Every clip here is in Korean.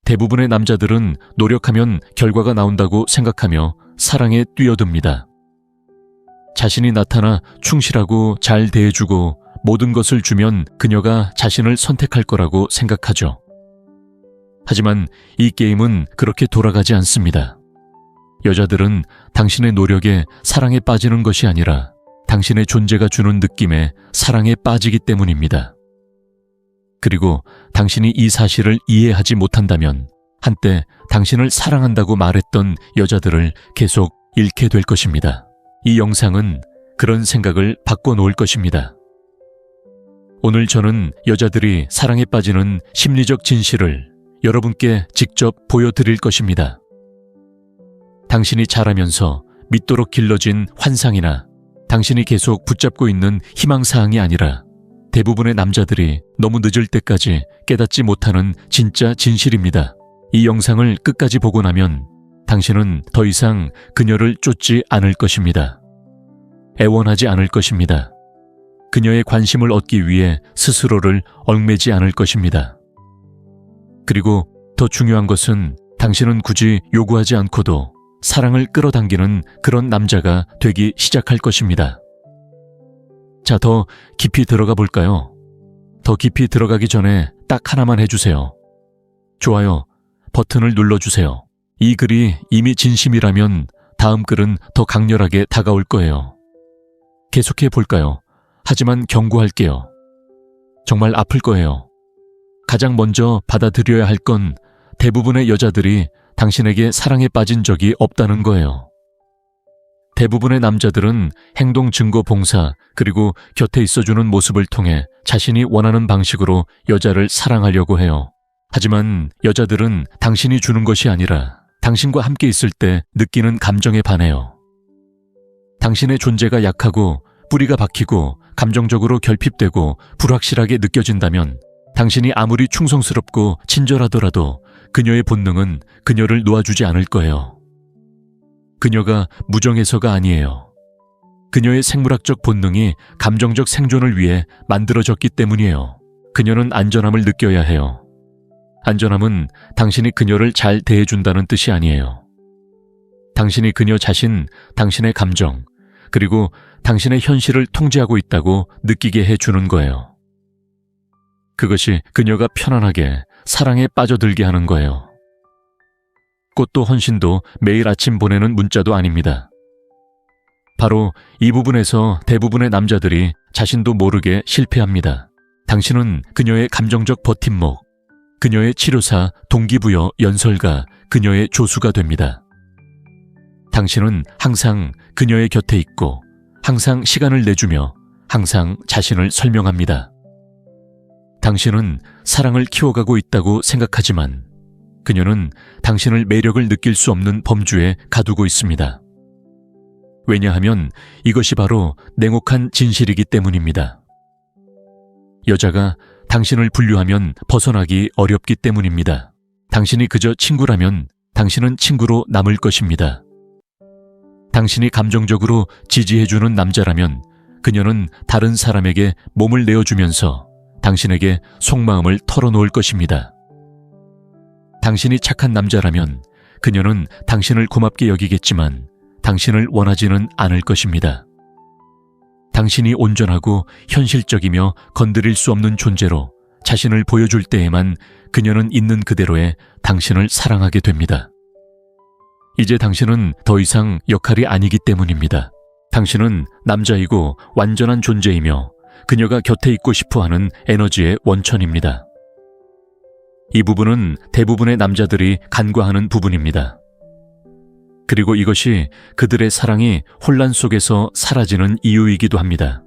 대부분의 남자들은 노력하면 결과가 나온다고 생각하며 사랑에 뛰어듭니다. 자신이 나타나 충실하고 잘 대해주고 모든 것을 주면 그녀가 자신을 선택할 거라고 생각하죠. 하지만 이 게임은 그렇게 돌아가지 않습니다. 여자들은 당신의 노력에 사랑에 빠지는 것이 아니라 당신의 존재가 주는 느낌에 사랑에 빠지기 때문입니다. 그리고 당신이 이 사실을 이해하지 못한다면 한때 당신을 사랑한다고 말했던 여자들을 계속 잃게 될 것입니다. 이 영상은 그런 생각을 바꿔놓을 것입니다. 오늘 저는 여자들이 사랑에 빠지는 심리적 진실을 여러분께 직접 보여드릴 것입니다. 당신이 자라면서 믿도록 길러진 환상이나 당신이 계속 붙잡고 있는 희망사항이 아니라 대부분의 남자들이 너무 늦을 때까지 깨닫지 못하는 진짜 진실입니다. 이 영상을 끝까지 보고 나면 당신은 더 이상 그녀를 쫓지 않을 것입니다. 애원하지 않을 것입니다. 그녀의 관심을 얻기 위해 스스로를 얽매지 않을 것입니다. 그리고 더 중요한 것은 당신은 굳이 요구하지 않고도 사랑을 끌어당기는 그런 남자가 되기 시작할 것입니다. 자, 더 깊이 들어가 볼까요? 더 깊이 들어가기 전에 딱 하나만 해주세요. 좋아요 버튼을 눌러주세요. 이 글이 이미 진심이라면 다음 글은 더 강렬하게 다가올 거예요. 계속해 볼까요? 하지만 경고할게요. 정말 아플 거예요. 가장 먼저 받아들여야 할 건 대부분의 여자들이 당신에게 사랑에 빠진 적이 없다는 거예요. 대부분의 남자들은 행동 증거 봉사 그리고 곁에 있어주는 모습을 통해 자신이 원하는 방식으로 여자를 사랑하려고 해요. 하지만 여자들은 당신이 주는 것이 아니라 당신과 함께 있을 때 느끼는 감정에 반해요. 당신의 존재가 약하고 뿌리가 박히고 감정적으로 결핍되고 불확실하게 느껴진다면 당신이 아무리 충성스럽고 친절하더라도 그녀의 본능은 그녀를 놓아주지 않을 거예요. 그녀가 무정해서가 아니에요. 그녀의 생물학적 본능이 감정적 생존을 위해 만들어졌기 때문이에요. 그녀는 안전함을 느껴야 해요. 안전함은 당신이 그녀를 잘 대해준다는 뜻이 아니에요. 당신이 그녀 자신, 당신의 감정, 그리고 당신의 현실을 통제하고 있다고 느끼게 해주는 거예요. 그것이 그녀가 편안하게 사랑에 빠져들게 하는 거예요. 꽃도 헌신도 매일 아침 보내는 문자도 아닙니다. 바로 이 부분에서 대부분의 남자들이 자신도 모르게 실패합니다. 당신은 그녀의 감정적 버팀목, 그녀의 치료사, 동기부여, 연설가, 그녀의 조수가 됩니다. 당신은 항상 그녀의 곁에 있고 항상 시간을 내주며 항상 자신을 설명합니다. 당신은 사랑을 키워가고 있다고 생각하지만 그녀는 당신을 매력을 느낄 수 없는 범주에 가두고 있습니다. 왜냐하면 이것이 바로 냉혹한 진실이기 때문입니다. 여자가 당신을 분류하면 벗어나기 어렵기 때문입니다. 당신이 그저 친구라면 당신은 친구로 남을 것입니다. 당신이 감정적으로 지지해주는 남자라면 그녀는 다른 사람에게 몸을 내어주면서 당신에게 속마음을 털어놓을 것입니다. 당신이 착한 남자라면 그녀는 당신을 고맙게 여기겠지만 당신을 원하지는 않을 것입니다. 당신이 온전하고 현실적이며 건드릴 수 없는 존재로 자신을 보여줄 때에만 그녀는 있는 그대로의 당신을 사랑하게 됩니다. 이제 당신은 더 이상 역할이 아니기 때문입니다. 당신은 남자이고 완전한 존재이며 그녀가 곁에 있고 싶어하는 에너지의 원천입니다. 이 부분은 대부분의 남자들이 간과하는 부분입니다. 그리고 이것이 그들의 사랑이 혼란 속에서 사라지는 이유이기도 합니다.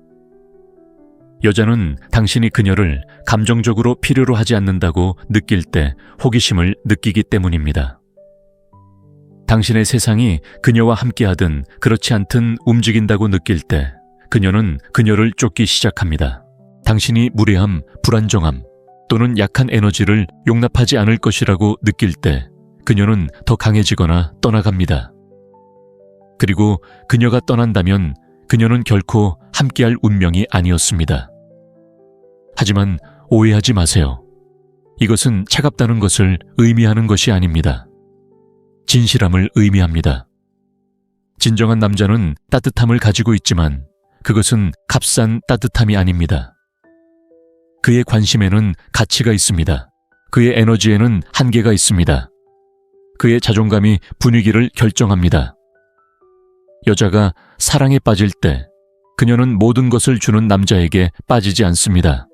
여자는 당신이 그녀를 감정적으로 필요로 하지 않는다고 느낄 때 호기심을 느끼기 때문입니다. 당신의 세상이 그녀와 함께하든 그렇지 않든 움직인다고 느낄 때 그녀는 그녀를 쫓기 시작합니다. 당신이 무례함, 불안정함 또는 약한 에너지를 용납하지 않을 것이라고 느낄 때 그녀는 더 강해지거나 떠나갑니다. 그리고 그녀가 떠난다면 그녀는 결코 함께할 운명이 아니었습니다. 하지만 오해하지 마세요. 이것은 차갑다는 것을 의미하는 것이 아닙니다. 진실함을 의미합니다. 진정한 남자는 따뜻함을 가지고 있지만 그것은 값싼 따뜻함이 아닙니다. 그의 관심에는 가치가 있습니다. 그의 에너지에는 한계가 있습니다. 그의 자존감이 분위기를 결정합니다. 여자가 사랑에 빠질 때 그녀는 모든 것을 주는 남자에게 빠지지 않습니다.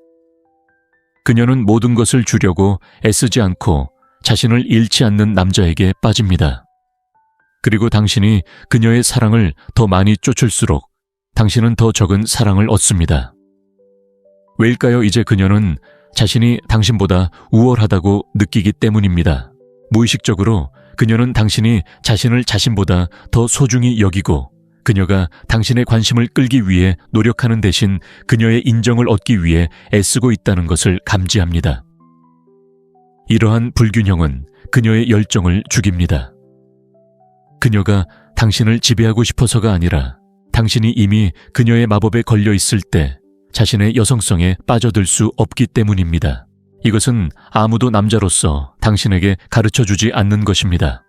그녀는 모든 것을 주려고 애쓰지 않고 자신을 잃지 않는 남자에게 빠집니다. 그리고 당신이 그녀의 사랑을 더 많이 쫓을수록 당신은 더 적은 사랑을 얻습니다. 왜일까요? 이제 그녀는 자신이 당신보다 우월하다고 느끼기 때문입니다. 무의식적으로 그녀는 당신이 자신을 자신보다 더 소중히 여기고 그녀가 당신의 관심을 끌기 위해 노력하는 대신 그녀의 인정을 얻기 위해 애쓰고 있다는 것을 감지합니다. 이러한 불균형은 그녀의 열정을 죽입니다. 그녀가 당신을 지배하고 싶어서가 아니라 당신이 이미 그녀의 마법에 걸려 있을 때 자신의 여성성에 빠져들 수 없기 때문입니다. 이것은 아무도 남자로서 당신에게 가르쳐주지 않는 것입니다.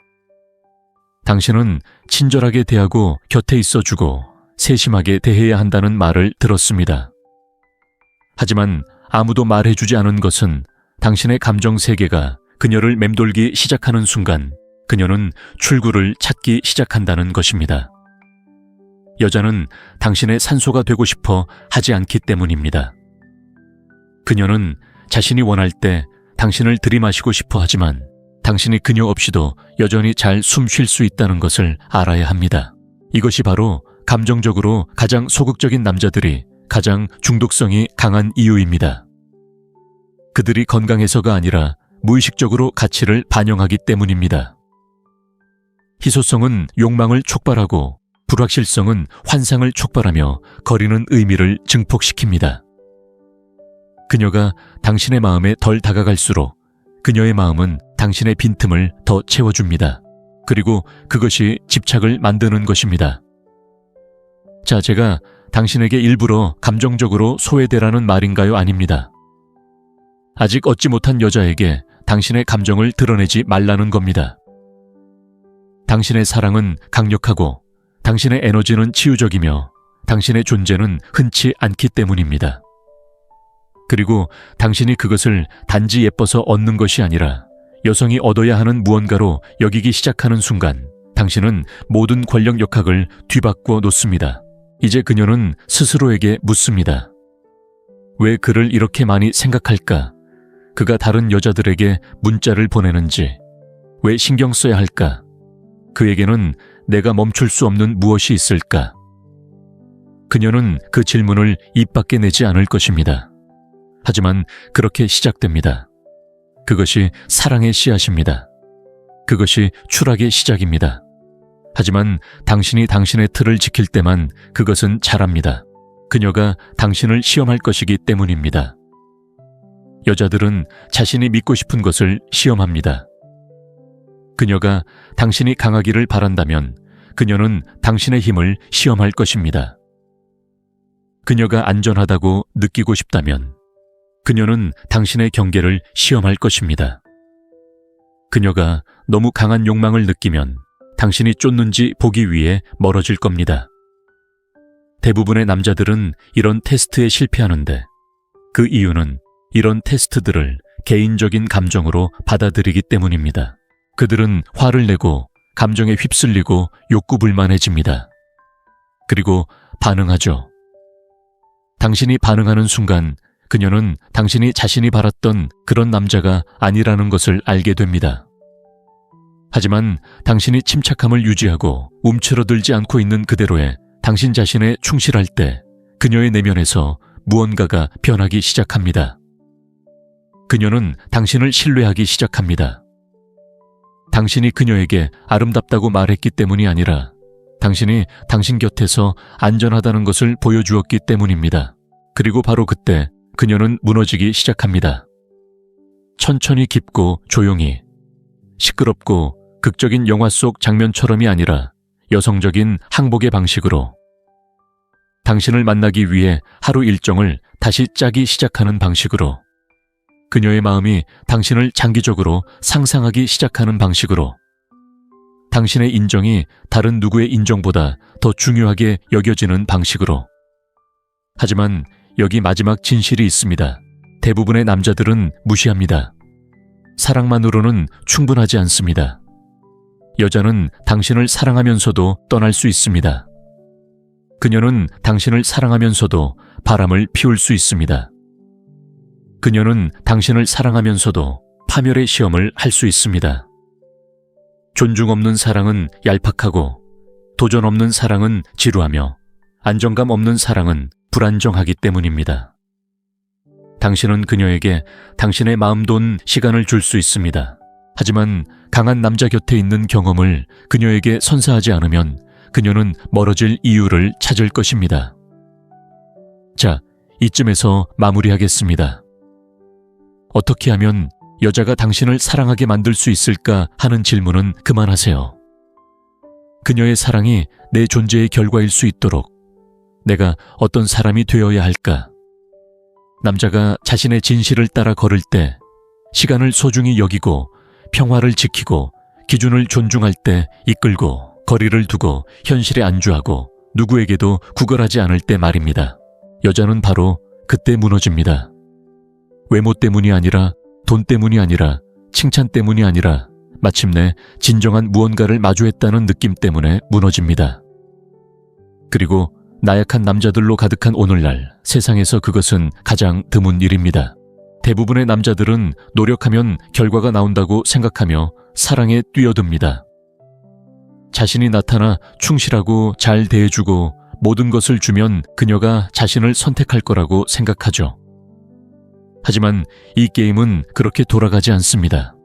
당신은 친절하게 대하고 곁에 있어주고 세심하게 대해야 한다는 말을 들었습니다. 하지만 아무도 말해주지 않은 것은 당신의 감정 세계가 그녀를 맴돌기 시작하는 순간 그녀는 출구를 찾기 시작한다는 것입니다. 여자는 당신의 산소가 되고 싶어 하지 않기 때문입니다. 그녀는 자신이 원할 때 당신을 들이마시고 싶어 하지만 당신이 그녀 없이도 여전히 잘 숨 쉴 수 있다는 것을 알아야 합니다. 이것이 바로 감정적으로 가장 소극적인 남자들이 가장 중독성이 강한 이유입니다. 그들이 건강해서가 아니라 무의식적으로 가치를 반영하기 때문입니다. 희소성은 욕망을 촉발하고 불확실성은 환상을 촉발하며 거리는 의미를 증폭시킵니다. 그녀가 당신의 마음에 덜 다가갈수록 그녀의 마음은 당신의 빈틈을 더 채워줍니다. 그리고 그것이 집착을 만드는 것입니다. 자, 제가 당신에게 일부러 감정적으로 소외되라는 말인가요? 아닙니다. 아직 얻지 못한 여자에게 당신의 감정을 드러내지 말라는 겁니다. 당신의 사랑은 강력하고 당신의 에너지는 치유적이며 당신의 존재는 흔치 않기 때문입니다. 그리고 당신이 그것을 단지 예뻐서 얻는 것이 아니라 여성이 얻어야 하는 무언가로 여기기 시작하는 순간 당신은 모든 권력 역학을 뒤바꿔 놓습니다. 이제 그녀는 스스로에게 묻습니다. 왜 그를 이렇게 많이 생각할까? 그가 다른 여자들에게 문자를 보내는지, 왜 신경 써야 할까? 그에게는 내가 멈출 수 없는 무엇이 있을까? 그녀는 그 질문을 입 밖에 내지 않을 것입니다. 하지만 그렇게 시작됩니다. 그것이 사랑의 씨앗입니다. 그것이 추락의 시작입니다. 하지만 당신이 당신의 틀을 지킬 때만 그것은 자랍니다. 그녀가 당신을 시험할 것이기 때문입니다. 여자들은 자신이 믿고 싶은 것을 시험합니다. 그녀가 당신이 강하기를 바란다면 그녀는 당신의 힘을 시험할 것입니다. 그녀가 안전하다고 느끼고 싶다면 그녀는 당신의 경계를 시험할 것입니다. 그녀가 너무 강한 욕망을 느끼면 당신이 쫓는지 보기 위해 멀어질 겁니다. 대부분의 남자들은 이런 테스트에 실패하는데 그 이유는 이런 테스트들을 개인적인 감정으로 받아들이기 때문입니다. 그들은 화를 내고 감정에 휩쓸리고 욕구불만해집니다. 그리고 반응하죠. 당신이 반응하는 순간 그녀는 당신이 자신이 바랐던 그런 남자가 아니라는 것을 알게 됩니다. 하지만 당신이 침착함을 유지하고 움츠러들지 않고 있는 그대로의 당신 자신에 충실할 때 그녀의 내면에서 무언가가 변하기 시작합니다. 그녀는 당신을 신뢰하기 시작합니다. 당신이 그녀에게 아름답다고 말했기 때문이 아니라 당신이 당신 곁에서 안전하다는 것을 보여주었기 때문입니다. 그리고 바로 그때 그녀는 무너지기 시작합니다. 천천히 깊고 조용히, 시끄럽고 극적인 영화 속 장면처럼이 아니라 여성적인 항복의 방식으로 당신을 만나기 위해 하루 일정을 다시 짜기 시작하는 방식으로 그녀의 마음이 당신을 장기적으로 상상하기 시작하는 방식으로, 당신의 인정이 다른 누구의 인정보다 더 중요하게 여겨지는 방식으로. 하지만 여기 마지막 진실이 있습니다. 대부분의 남자들은 무시합니다. 사랑만으로는 충분하지 않습니다. 여자는 당신을 사랑하면서도 떠날 수 있습니다. 그녀는 당신을 사랑하면서도 바람을 피울 수 있습니다. 그녀는 당신을 사랑하면서도 파멸의 시험을 할 수 있습니다. 존중 없는 사랑은 얄팍하고, 도전 없는 사랑은 지루하며, 안정감 없는 사랑은 불안정하기 때문입니다. 당신은 그녀에게 당신의 마음 돈 시간을 줄 수 있습니다. 하지만 강한 남자 곁에 있는 경험을 그녀에게 선사하지 않으면 그녀는 멀어질 이유를 찾을 것입니다. 자, 이쯤에서 마무리하겠습니다. 어떻게 하면 여자가 당신을 사랑하게 만들 수 있을까 하는 질문은 그만하세요. 그녀의 사랑이 내 존재의 결과일 수 있도록 내가 어떤 사람이 되어야 할까? 남자가 자신의 진실을 따라 걸을 때, 시간을 소중히 여기고 평화를 지키고 기준을 존중할 때 이끌고 거리를 두고 현실에 안주하고 누구에게도 구걸하지 않을 때 말입니다. 여자는 바로 그때 무너집니다. 외모 때문이 아니라, 돈 때문이 아니라, 칭찬 때문이 아니라 마침내 진정한 무언가를 마주했다는 느낌 때문에 무너집니다. 그리고 나약한 남자들로 가득한 오늘날 세상에서 그것은 가장 드문 일입니다. 대부분의 남자들은 노력하면 결과가 나온다고 생각하며 사랑에 뛰어듭니다. 자신이 나타나 충실하고 잘 대해주고 모든 것을 주면 그녀가 자신을 선택할 거라고 생각하죠. 하지만 이 게임은 그렇게 돌아가지 않습니다.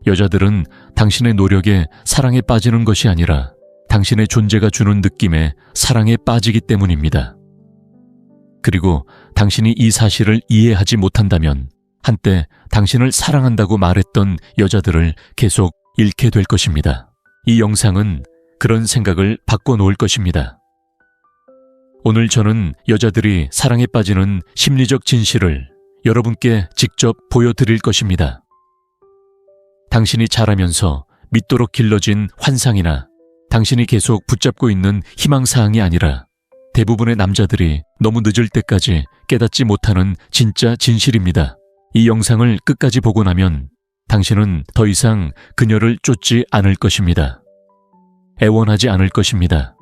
여자들은 당신의 노력에 사랑에 빠지는 것이 아니라 당신의 존재가 주는 느낌에 사랑에 빠지기 때문입니다. 그리고 당신이 이 사실을 이해하지 못한다면 한때 당신을 사랑한다고 말했던 여자들을 계속 잃게 될 것입니다. 이 영상은 그런 생각을 바꿔놓을 것입니다. 오늘 저는 여자들이 사랑에 빠지는 심리적 진실을 여러분께 직접 보여드릴 것입니다. 당신이 자라면서 믿도록 길러진 환상이나 당신이 계속 붙잡고 있는 희망사항이 아니라 대부분의 남자들이 너무 늦을 때까지 깨닫지 못하는 진짜 진실입니다. 이 영상을 끝까지 보고 나면 당신은 더 이상 그녀를 쫓지 않을 것입니다. 애원하지 않을 것입니다.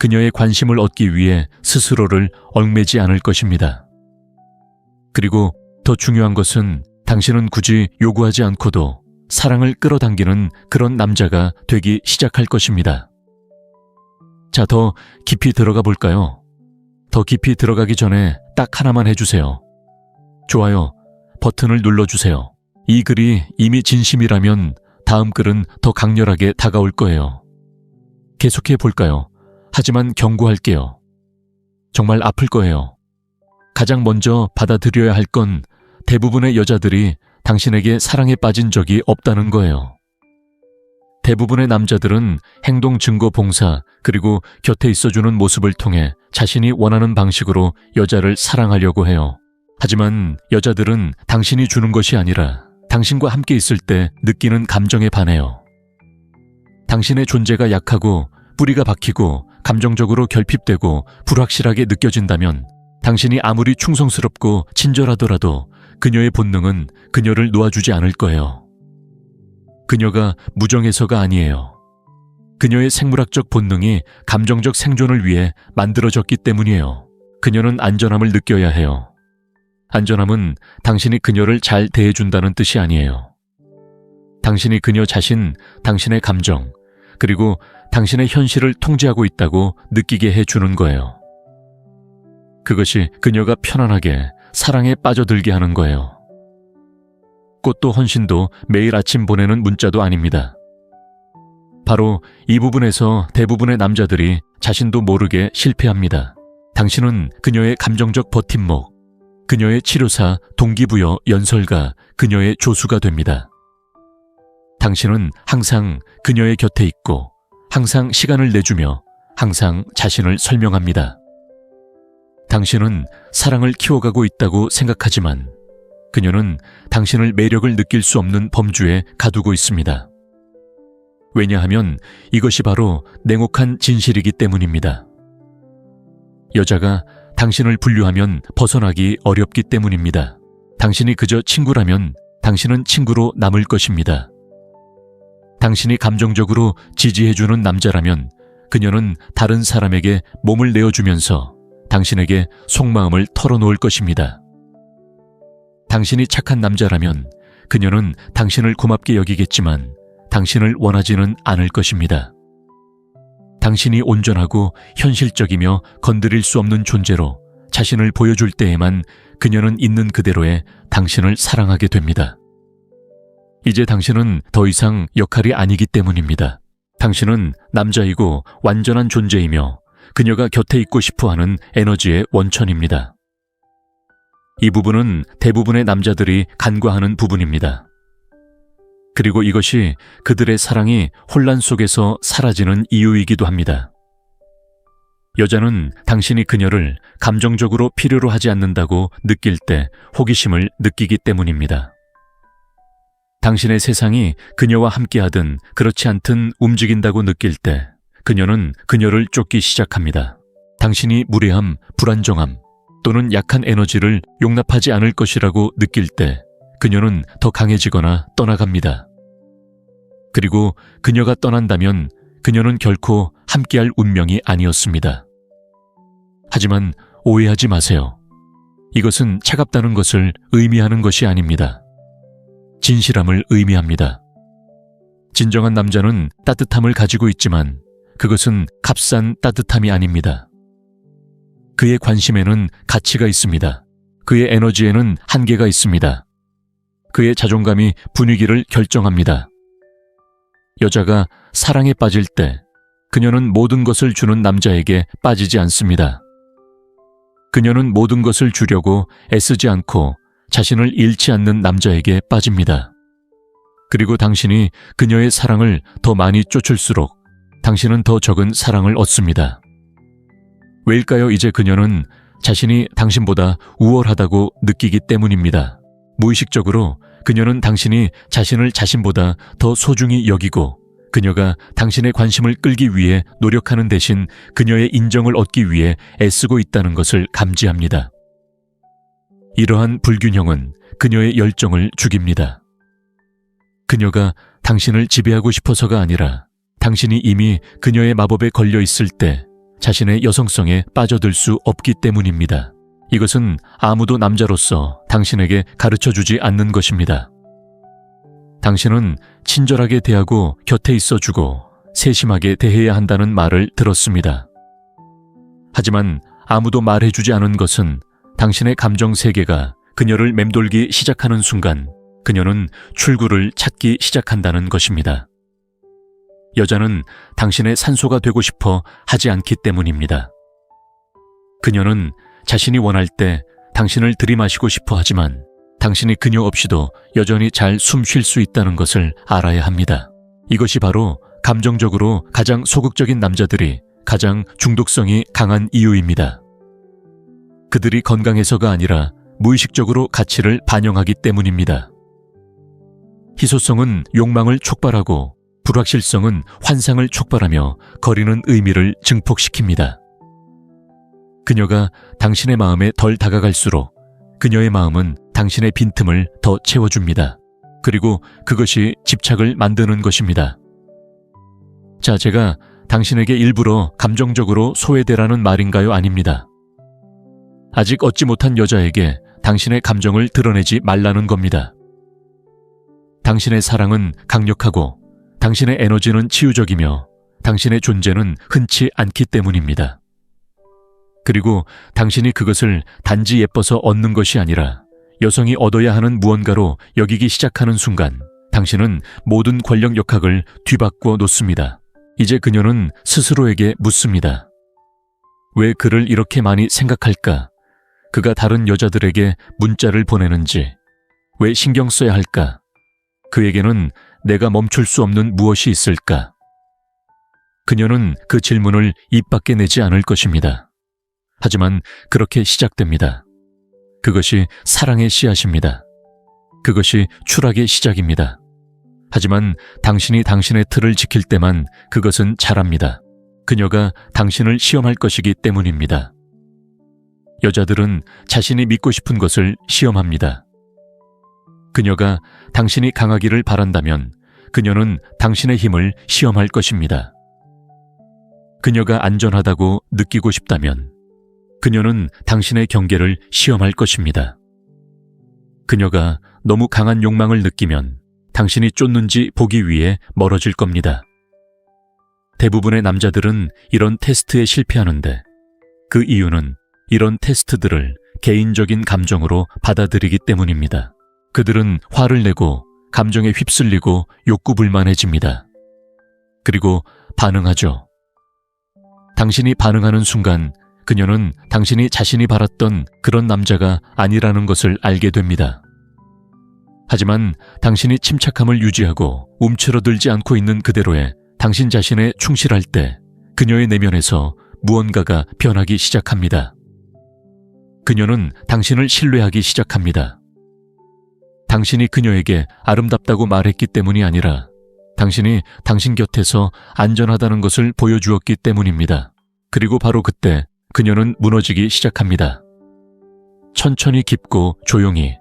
그녀의 관심을 얻기 위해 스스로를 얽매지 않을 것입니다. 그리고 더 중요한 것은 당신은 굳이 요구하지 않고도 사랑을 끌어당기는 그런 남자가 되기 시작할 것입니다. 자, 더 깊이 들어가 볼까요? 더 깊이 들어가기 전에 딱 하나만 해주세요. 좋아요 버튼을 눌러주세요. 이 글이 이미 진심이라면 다음 글은 더 강렬하게 다가올 거예요. 계속해 볼까요? 하지만 경고할게요. 정말 아플 거예요. 가장 먼저 받아들여야 할 건 대부분의 여자들이 당신에게 사랑에 빠진 적이 없다는 거예요. 대부분의 남자들은 행동 증거 봉사 그리고 곁에 있어주는 모습을 통해 자신이 원하는 방식으로 여자를 사랑하려고 해요. 하지만 여자들은 당신이 주는 것이 아니라 당신과 함께 있을 때 느끼는 감정에 반해요. 당신의 존재가 약하고 뿌리가 박히고 감정적으로 결핍되고 불확실하게 느껴진다면 당신이 아무리 충성스럽고 친절하더라도 그녀의 본능은 그녀를 놓아주지 않을 거예요. 그녀가 무정해서가 아니에요. 그녀의 생물학적 본능이 감정적 생존을 위해 만들어졌기 때문이에요. 그녀는 안전함을 느껴야 해요. 안전함은 당신이 그녀를 잘 대해준다는 뜻이 아니에요. 당신이 그녀 자신, 당신의 감정, 그리고 당신의 현실을 통제하고 있다고 느끼게 해주는 거예요. 그것이 그녀가 편안하게 사랑에 빠져들게 하는 거예요. 꽃도 헌신도 매일 아침 보내는 문자도 아닙니다. 바로 이 부분에서 대부분의 남자들이 자신도 모르게 실패합니다. 당신은 그녀의 감정적 버팀목, 그녀의 치료사, 동기부여, 연설가, 그녀의 조수가 됩니다. 당신은 항상 그녀의 곁에 있고 항상 시간을 내주며 항상 자신을 설명합니다. 당신은 사랑을 키워가고 있다고 생각하지만 그녀는 당신을 매력을 느낄 수 없는 범주에 가두고 있습니다. 왜냐하면 이것이 바로 냉혹한 진실이기 때문입니다. 여자가 당신을 분류하면 벗어나기 어렵기 때문입니다. 당신이 그저 친구라면 당신은 친구로 남을 것입니다. 당신이 감정적으로 지지해주는 남자라면 그녀는 다른 사람에게 몸을 내어주면서 당신에게 속마음을 털어놓을 것입니다. 당신이 착한 남자라면 그녀는 당신을 고맙게 여기겠지만 당신을 원하지는 않을 것입니다. 당신이 온전하고 현실적이며 건드릴 수 없는 존재로 자신을 보여줄 때에만 그녀는 있는 그대로의 당신을 사랑하게 됩니다. 이제 당신은 더 이상 역할이 아니기 때문입니다. 당신은 남자이고 완전한 존재이며 그녀가 곁에 있고 싶어하는 에너지의 원천입니다. 이 부분은 대부분의 남자들이 간과하는 부분입니다. 그리고 이것이 그들의 사랑이 혼란 속에서 사라지는 이유이기도 합니다. 여자는 당신이 그녀를 감정적으로 필요로 하지 않는다고 느낄 때 호기심을 느끼기 때문입니다. 당신의 세상이 그녀와 함께하든 그렇지 않든 움직인다고 느낄 때 그녀는 그녀를 쫓기 시작합니다. 당신이 무례함, 불안정함 또는 약한 에너지를 용납하지 않을 것이라고 느낄 때 그녀는 더 강해지거나 떠나갑니다. 그리고 그녀가 떠난다면 그녀는 결코 함께할 운명이 아니었습니다. 하지만 오해하지 마세요. 이것은 차갑다는 것을 의미하는 것이 아닙니다. 진실함을 의미합니다. 진정한 남자는 따뜻함을 가지고 있지만 그것은 값싼 따뜻함이 아닙니다. 그의 관심에는 가치가 있습니다. 그의 에너지에는 한계가 있습니다. 그의 자존감이 분위기를 결정합니다. 여자가 사랑에 빠질 때 그녀는 모든 것을 주는 남자에게 빠지지 않습니다. 그녀는 모든 것을 주려고 애쓰지 않고 자신을 잃지 않는 남자에게 빠집니다. 그리고 당신이 그녀의 사랑을 더 많이 쫓을수록 당신은 더 적은 사랑을 얻습니다. 왜일까요? 이제 그녀는 자신이 당신보다 우월하다고 느끼기 때문입니다. 무의식적으로 그녀는 당신이 자신을 자신보다 더 소중히 여기고 그녀가 당신의 관심을 끌기 위해 노력하는 대신 그녀의 인정을 얻기 위해 애쓰고 있다는 것을 감지합니다. 이러한 불균형은 그녀의 열정을 죽입니다. 그녀가 당신을 지배하고 싶어서가 아니라 당신이 이미 그녀의 마법에 걸려 있을 때 자신의 여성성에 빠져들 수 없기 때문입니다. 이것은 아무도 남자로서 당신에게 가르쳐주지 않는 것입니다. 당신은 친절하게 대하고 곁에 있어주고 세심하게 대해야 한다는 말을 들었습니다. 하지만 아무도 말해주지 않은 것은 당신의 감정 세계가 그녀를 맴돌기 시작하는 순간 그녀는 출구를 찾기 시작한다는 것입니다. 여자는 당신의 산소가 되고 싶어 하지 않기 때문입니다. 그녀는 자신이 원할 때 당신을 들이마시고 싶어 하지만 당신이 그녀 없이도 여전히 잘 숨 쉴 수 있다는 것을 알아야 합니다. 이것이 바로 감정적으로 가장 소극적인 남자들이 가장 중독성이 강한 이유입니다. 그들이 건강해서가 아니라 무의식적으로 가치를 반영하기 때문입니다. 희소성은 욕망을 촉발하고 불확실성은 환상을 촉발하며 거리는 의미를 증폭시킵니다. 그녀가 당신의 마음에 덜 다가갈수록 그녀의 마음은 당신의 빈틈을 더 채워줍니다. 그리고 그것이 집착을 만드는 것입니다. 자, 제가 당신에게 일부러 감정적으로 소외되라는 말인가요? 아닙니다. 아직 얻지 못한 여자에게 당신의 감정을 드러내지 말라는 겁니다. 당신의 사랑은 강력하고 당신의 에너지는 치유적이며 당신의 존재는 흔치 않기 때문입니다. 그리고 당신이 그것을 단지 예뻐서 얻는 것이 아니라 여성이 얻어야 하는 무언가로 여기기 시작하는 순간 당신은 모든 권력 역학을 뒤바꿔 놓습니다. 이제 그녀는 스스로에게 묻습니다. 왜 그를 이렇게 많이 생각할까? 그가 다른 여자들에게 문자를 보내는지, 왜 신경 써야 할까? 그에게는 내가 멈출 수 없는 무엇이 있을까? 그녀는 그 질문을 입 밖에 내지 않을 것입니다. 하지만 그렇게 시작됩니다. 그것이 사랑의 씨앗입니다. 그것이 추락의 시작입니다. 하지만 당신이 당신의 틀을 지킬 때만 그것은 자랍니다. 그녀가 당신을 시험할 것이기 때문입니다. 여자들은 자신이 믿고 싶은 것을 시험합니다. 그녀가 당신이 강하기를 바란다면 그녀는 당신의 힘을 시험할 것입니다. 그녀가 안전하다고 느끼고 싶다면 그녀는 당신의 경계를 시험할 것입니다. 그녀가 너무 강한 욕망을 느끼면 당신이 쫓는지 보기 위해 멀어질 겁니다. 대부분의 남자들은 이런 테스트에 실패하는데 그 이유는 이런 테스트들을 개인적인 감정으로 받아들이기 때문입니다. 그들은 화를 내고 감정에 휩쓸리고 욕구불만해집니다. 그리고 반응하죠. 당신이 반응하는 순간 그녀는 당신이 자신이 바랐던 그런 남자가 아니라는 것을 알게 됩니다. 하지만 당신이 침착함을 유지하고 움츠러들지 않고 있는 그대로의 당신 자신에 충실할 때 그녀의 내면에서 무언가가 변하기 시작합니다. 그녀는 당신을 신뢰하기 시작합니다. 당신이 그녀에게 아름답다고 말했기 때문이 아니라 당신이 당신 곁에서 안전하다는 것을 보여주었기 때문입니다. 그리고 바로 그때 그녀는 무너지기 시작합니다. 천천히 깊고 조용히,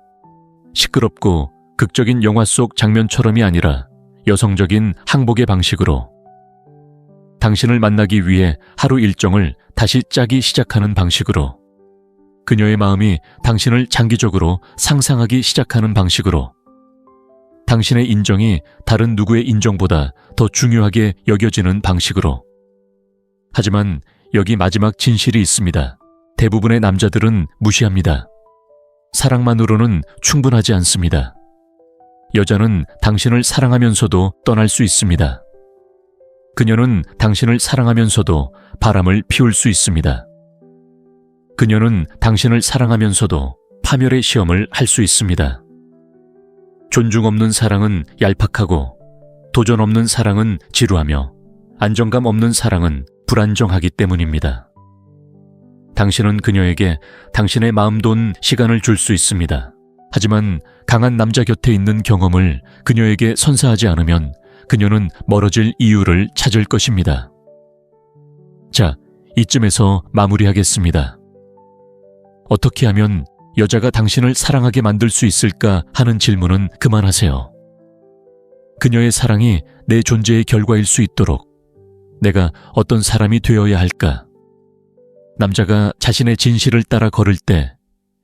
시끄럽고 극적인 영화 속 장면처럼이 아니라 여성적인 항복의 방식으로 당신을 만나기 위해 하루 일정을 다시 짜기 시작하는 방식으로 그녀의 마음이 당신을 장기적으로 상상하기 시작하는 방식으로 당신의 인정이 다른 누구의 인정보다 더 중요하게 여겨지는 방식으로. 하지만 여기 마지막 진실이 있습니다. 대부분의 남자들은 무시합니다. 사랑만으로는 충분하지 않습니다. 여자는 당신을 사랑하면서도 떠날 수 있습니다. 그녀는 당신을 사랑하면서도 바람을 피울 수 있습니다. 그녀는 당신을 사랑하면서도 파멸의 시험을 할 수 있습니다. 존중 없는 사랑은 얄팍하고 도전 없는 사랑은 지루하며 안정감 없는 사랑은 불안정하기 때문입니다. 당신은 그녀에게 당신의 마음 돈 시간을 줄 수 있습니다. 하지만 강한 남자 곁에 있는 경험을 그녀에게 선사하지 않으면 그녀는 멀어질 이유를 찾을 것입니다. 자, 이쯤에서 마무리하겠습니다. 어떻게 하면 여자가 당신을 사랑하게 만들 수 있을까 하는 질문은 그만하세요. 그녀의 사랑이 내 존재의 결과일 수 있도록 내가 어떤 사람이 되어야 할까? 남자가 자신의 진실을 따라 걸을 때,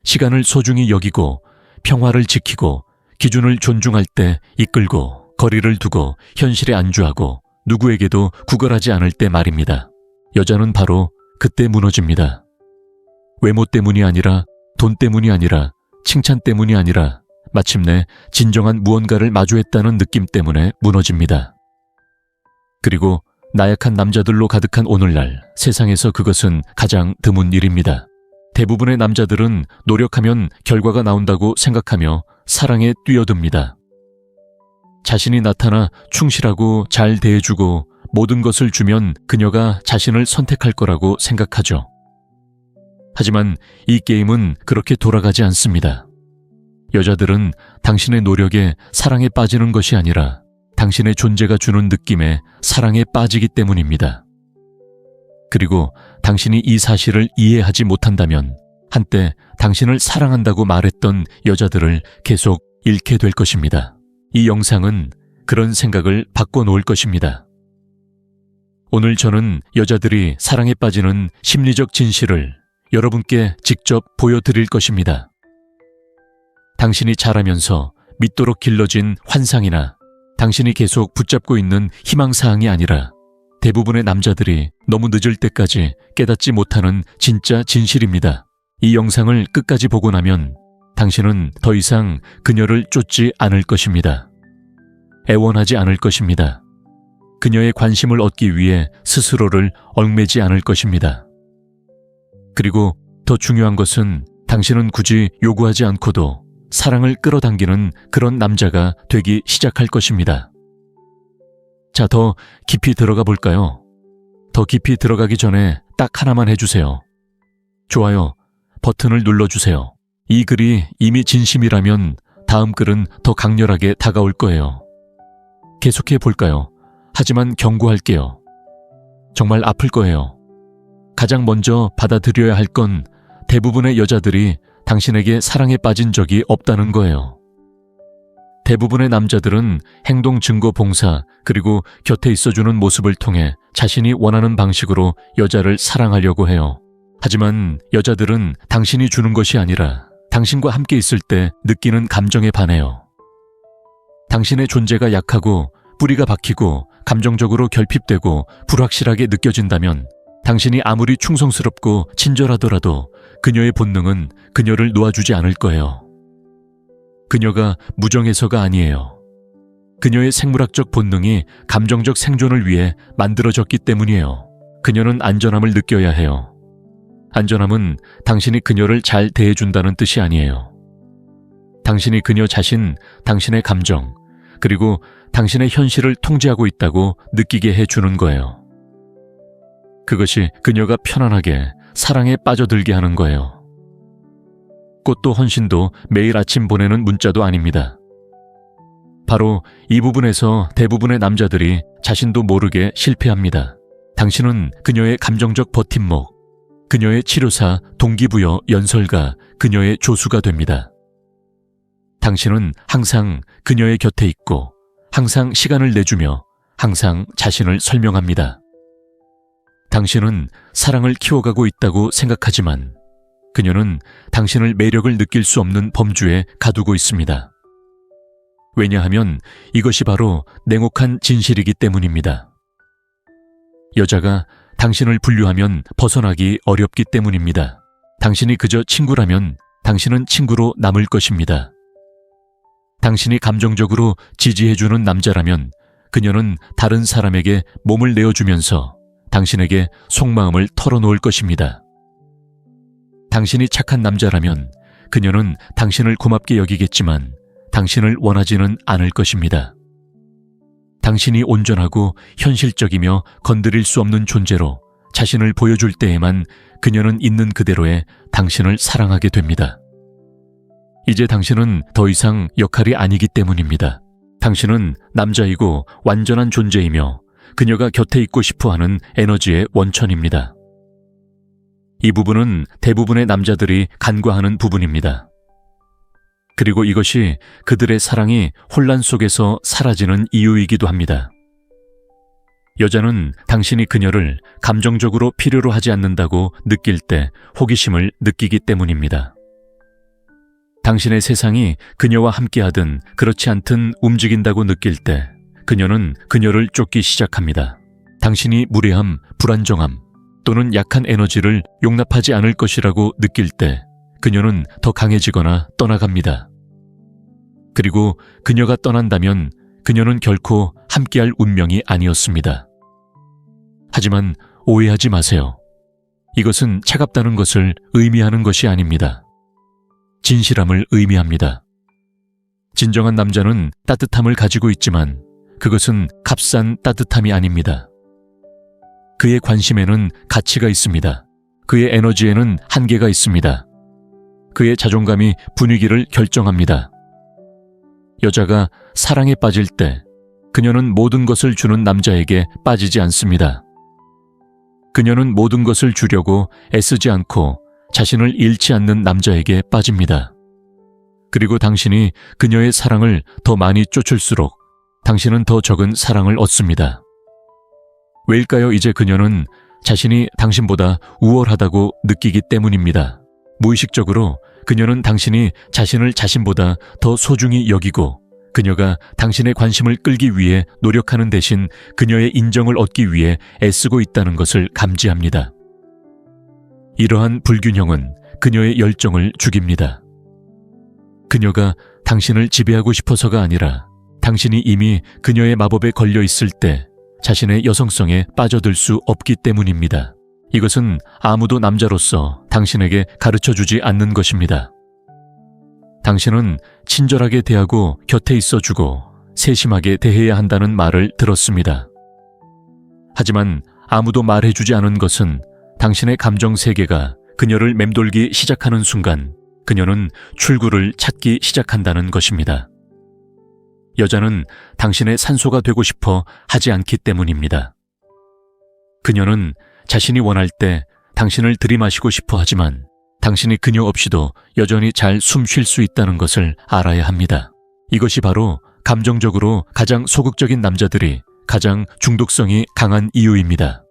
시간을 소중히 여기고 평화를 지키고 기준을 존중할 때 이끌고 거리를 두고 현실에 안주하고 누구에게도 구걸하지 않을 때 말입니다. 여자는 바로 그때 무너집니다. 외모 때문이 아니라 돈 때문이 아니라 칭찬 때문이 아니라 마침내 진정한 무언가를 마주했다는 느낌 때문에 무너집니다. 그리고 나약한 남자들로 가득한 오늘날 세상에서 그것은 가장 드문 일입니다. 대부분의 남자들은 노력하면 결과가 나온다고 생각하며 사랑에 뛰어듭니다. 자신이 나타나 충실하고 잘 대해주고 모든 것을 주면 그녀가 자신을 선택할 거라고 생각하죠. 하지만 이 게임은 그렇게 돌아가지 않습니다. 여자들은 당신의 노력에 사랑에 빠지는 것이 아니라 당신의 존재가 주는 느낌에 사랑에 빠지기 때문입니다. 그리고 당신이 이 사실을 이해하지 못한다면 한때 당신을 사랑한다고 말했던 여자들을 계속 잃게 될 것입니다. 이 영상은 그런 생각을 바꿔놓을 것입니다. 오늘 저는 여자들이 사랑에 빠지는 심리적 진실을 여러분께 직접 보여드릴 것입니다. 당신이 자라면서 믿도록 길러진 환상이나 당신이 계속 붙잡고 있는 희망사항이 아니라 대부분의 남자들이 너무 늦을 때까지 깨닫지 못하는 진짜 진실입니다. 이 영상을 끝까지 보고 나면 당신은 더 이상 그녀를 쫓지 않을 것입니다. 애원하지 않을 것입니다. 그녀의 관심을 얻기 위해 스스로를 얽매지 않을 것입니다. 그리고 더 중요한 것은 당신은 굳이 요구하지 않고도 사랑을 끌어당기는 그런 남자가 되기 시작할 것입니다. 자, 더 깊이 들어가 볼까요? 더 깊이 들어가기 전에 딱 하나만 해주세요. 좋아요 버튼을 눌러주세요. 이 글이 이미 진심이라면 다음 글은 더 강렬하게 다가올 거예요. 계속해 볼까요? 하지만 경고할게요. 정말 아플 거예요. 가장 먼저 받아들여야 할 건 대부분의 여자들이 당신에게 사랑에 빠진 적이 없다는 거예요. 대부분의 남자들은 행동 증거 봉사 그리고 곁에 있어주는 모습을 통해 자신이 원하는 방식으로 여자를 사랑하려고 해요. 하지만 여자들은 당신이 주는 것이 아니라 당신과 함께 있을 때 느끼는 감정에 반해요. 당신의 존재가 약하고 뿌리가 박히고 감정적으로 결핍되고 불확실하게 느껴진다면 당신이 아무리 충성스럽고 친절하더라도 그녀의 본능은 그녀를 놓아주지 않을 거예요. 그녀가 무정해서가 아니에요. 그녀의 생물학적 본능이 감정적 생존을 위해 만들어졌기 때문이에요. 그녀는 안전함을 느껴야 해요. 안전함은 당신이 그녀를 잘 대해준다는 뜻이 아니에요. 당신이 그녀 자신, 당신의 감정, 그리고 당신의 현실을 통제하고 있다고 느끼게 해주는 거예요. 그것이 그녀가 편안하게 사랑에 빠져들게 하는 거예요. 꽃도 헌신도 매일 아침 보내는 문자도 아닙니다. 바로 이 부분에서 대부분의 남자들이 자신도 모르게 실패합니다. 당신은 그녀의 감정적 버팀목, 그녀의 치료사, 동기부여, 연설가, 그녀의 조수가 됩니다. 당신은 항상 그녀의 곁에 있고 항상 시간을 내주며 항상 자신을 설명합니다. 당신은 사랑을 키워가고 있다고 생각하지만 그녀는 당신을 매력을 느낄 수 없는 범주에 가두고 있습니다. 왜냐하면 이것이 바로 냉혹한 진실이기 때문입니다. 여자가 당신을 분류하면 벗어나기 어렵기 때문입니다. 당신이 그저 친구라면 당신은 친구로 남을 것입니다. 당신이 감정적으로 지지해주는 남자라면 그녀는 다른 사람에게 몸을 내어주면서 당신에게 속마음을 털어놓을 것입니다. 당신이 착한 남자라면 그녀는 당신을 고맙게 여기겠지만 당신을 원하지는 않을 것입니다. 당신이 온전하고 현실적이며 건드릴 수 없는 존재로 자신을 보여줄 때에만 그녀는 있는 그대로의 당신을 사랑하게 됩니다. 이제 당신은 더 이상 역할이 아니기 때문입니다. 당신은 남자이고 완전한 존재이며 그녀가 곁에 있고 싶어하는 에너지의 원천입니다. 이 부분은 대부분의 남자들이 간과하는 부분입니다. 그리고 이것이 그들의 사랑이 혼란 속에서 사라지는 이유이기도 합니다. 여자는 당신이 그녀를 감정적으로 필요로 하지 않는다고 느낄 때 호기심을 느끼기 때문입니다. 당신의 세상이 그녀와 함께하든 그렇지 않든 움직인다고 느낄 때 그녀는 그녀를 쫓기 시작합니다. 당신이 무례함, 불안정함 또는 약한 에너지를 용납하지 않을 것이라고 느낄 때 그녀는 더 강해지거나 떠나갑니다. 그리고 그녀가 떠난다면 그녀는 결코 함께할 운명이 아니었습니다. 하지만 오해하지 마세요. 이것은 차갑다는 것을 의미하는 것이 아닙니다. 진실함을 의미합니다. 진정한 남자는 따뜻함을 가지고 있지만 그것은 값싼 따뜻함이 아닙니다. 그의 관심에는 가치가 있습니다. 그의 에너지에는 한계가 있습니다. 그의 자존감이 분위기를 결정합니다. 여자가 사랑에 빠질 때 그녀는 모든 것을 주는 남자에게 빠지지 않습니다. 그녀는 모든 것을 주려고 애쓰지 않고 자신을 잃지 않는 남자에게 빠집니다. 그리고 당신이 그녀의 사랑을 더 많이 쫓을수록 당신은 더 적은 사랑을 얻습니다. 왜일까요? 이제 그녀는 자신이 당신보다 우월하다고 느끼기 때문입니다. 무의식적으로 그녀는 당신이 자신을 자신보다 더 소중히 여기고 그녀가 당신의 관심을 끌기 위해 노력하는 대신 그녀의 인정을 얻기 위해 애쓰고 있다는 것을 감지합니다. 이러한 불균형은 그녀의 열정을 죽입니다. 그녀가 당신을 지배하고 싶어서가 아니라 당신이 이미 그녀의 마법에 걸려 있을 때 자신의 여성성에 빠져들 수 없기 때문입니다. 이것은 아무도 남자로서 당신에게 가르쳐주지 않는 것입니다. 당신은 친절하게 대하고 곁에 있어주고 세심하게 대해야 한다는 말을 들었습니다. 하지만 아무도 말해주지 않은 것은 당신의 감정 세계가 그녀를 맴돌기 시작하는 순간 그녀는 출구를 찾기 시작한다는 것입니다. 여자는 당신의 산소가 되고 싶어 하지 않기 때문입니다. 그녀는 자신이 원할 때 당신을 들이마시고 싶어 하지만 당신이 그녀 없이도 여전히 잘 숨 쉴 수 있다는 것을 알아야 합니다. 이것이 바로 감정적으로 가장 소극적인 남자들이 가장 중독성이 강한 이유입니다.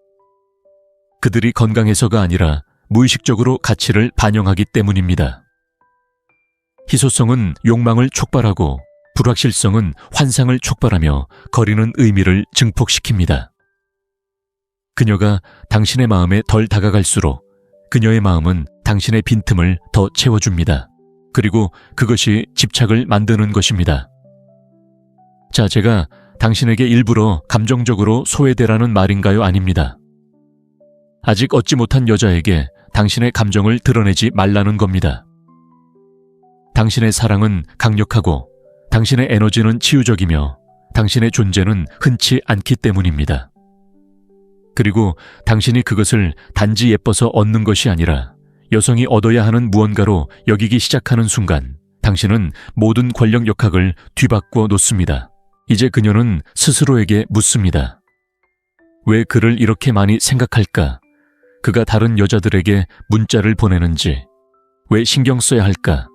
그들이 건강해서가 아니라 무의식적으로 가치를 반영하기 때문입니다. 희소성은 욕망을 촉발하고 불확실성은 환상을 촉발하며 거리는 의미를 증폭시킵니다. 그녀가 당신의 마음에 덜 다가갈수록 그녀의 마음은 당신의 빈틈을 더 채워줍니다. 그리고 그것이 집착을 만드는 것입니다. 자, 제가 당신에게 일부러 감정적으로 소외되라는 말인가요? 아닙니다. 아직 얻지 못한 여자에게 당신의 감정을 드러내지 말라는 겁니다. 당신의 사랑은 강력하고 당신의 에너지는 치유적이며 당신의 존재는 흔치 않기 때문입니다. 그리고 당신이 그것을 단지 예뻐서 얻는 것이 아니라 여성이 얻어야 하는 무언가로 여기기 시작하는 순간 당신은 모든 권력 역학을 뒤바꿔 놓습니다. 이제 그녀는 스스로에게 묻습니다. 왜 그를 이렇게 많이 생각할까? 그가 다른 여자들에게 문자를 보내는지 왜 신경 써야 할까?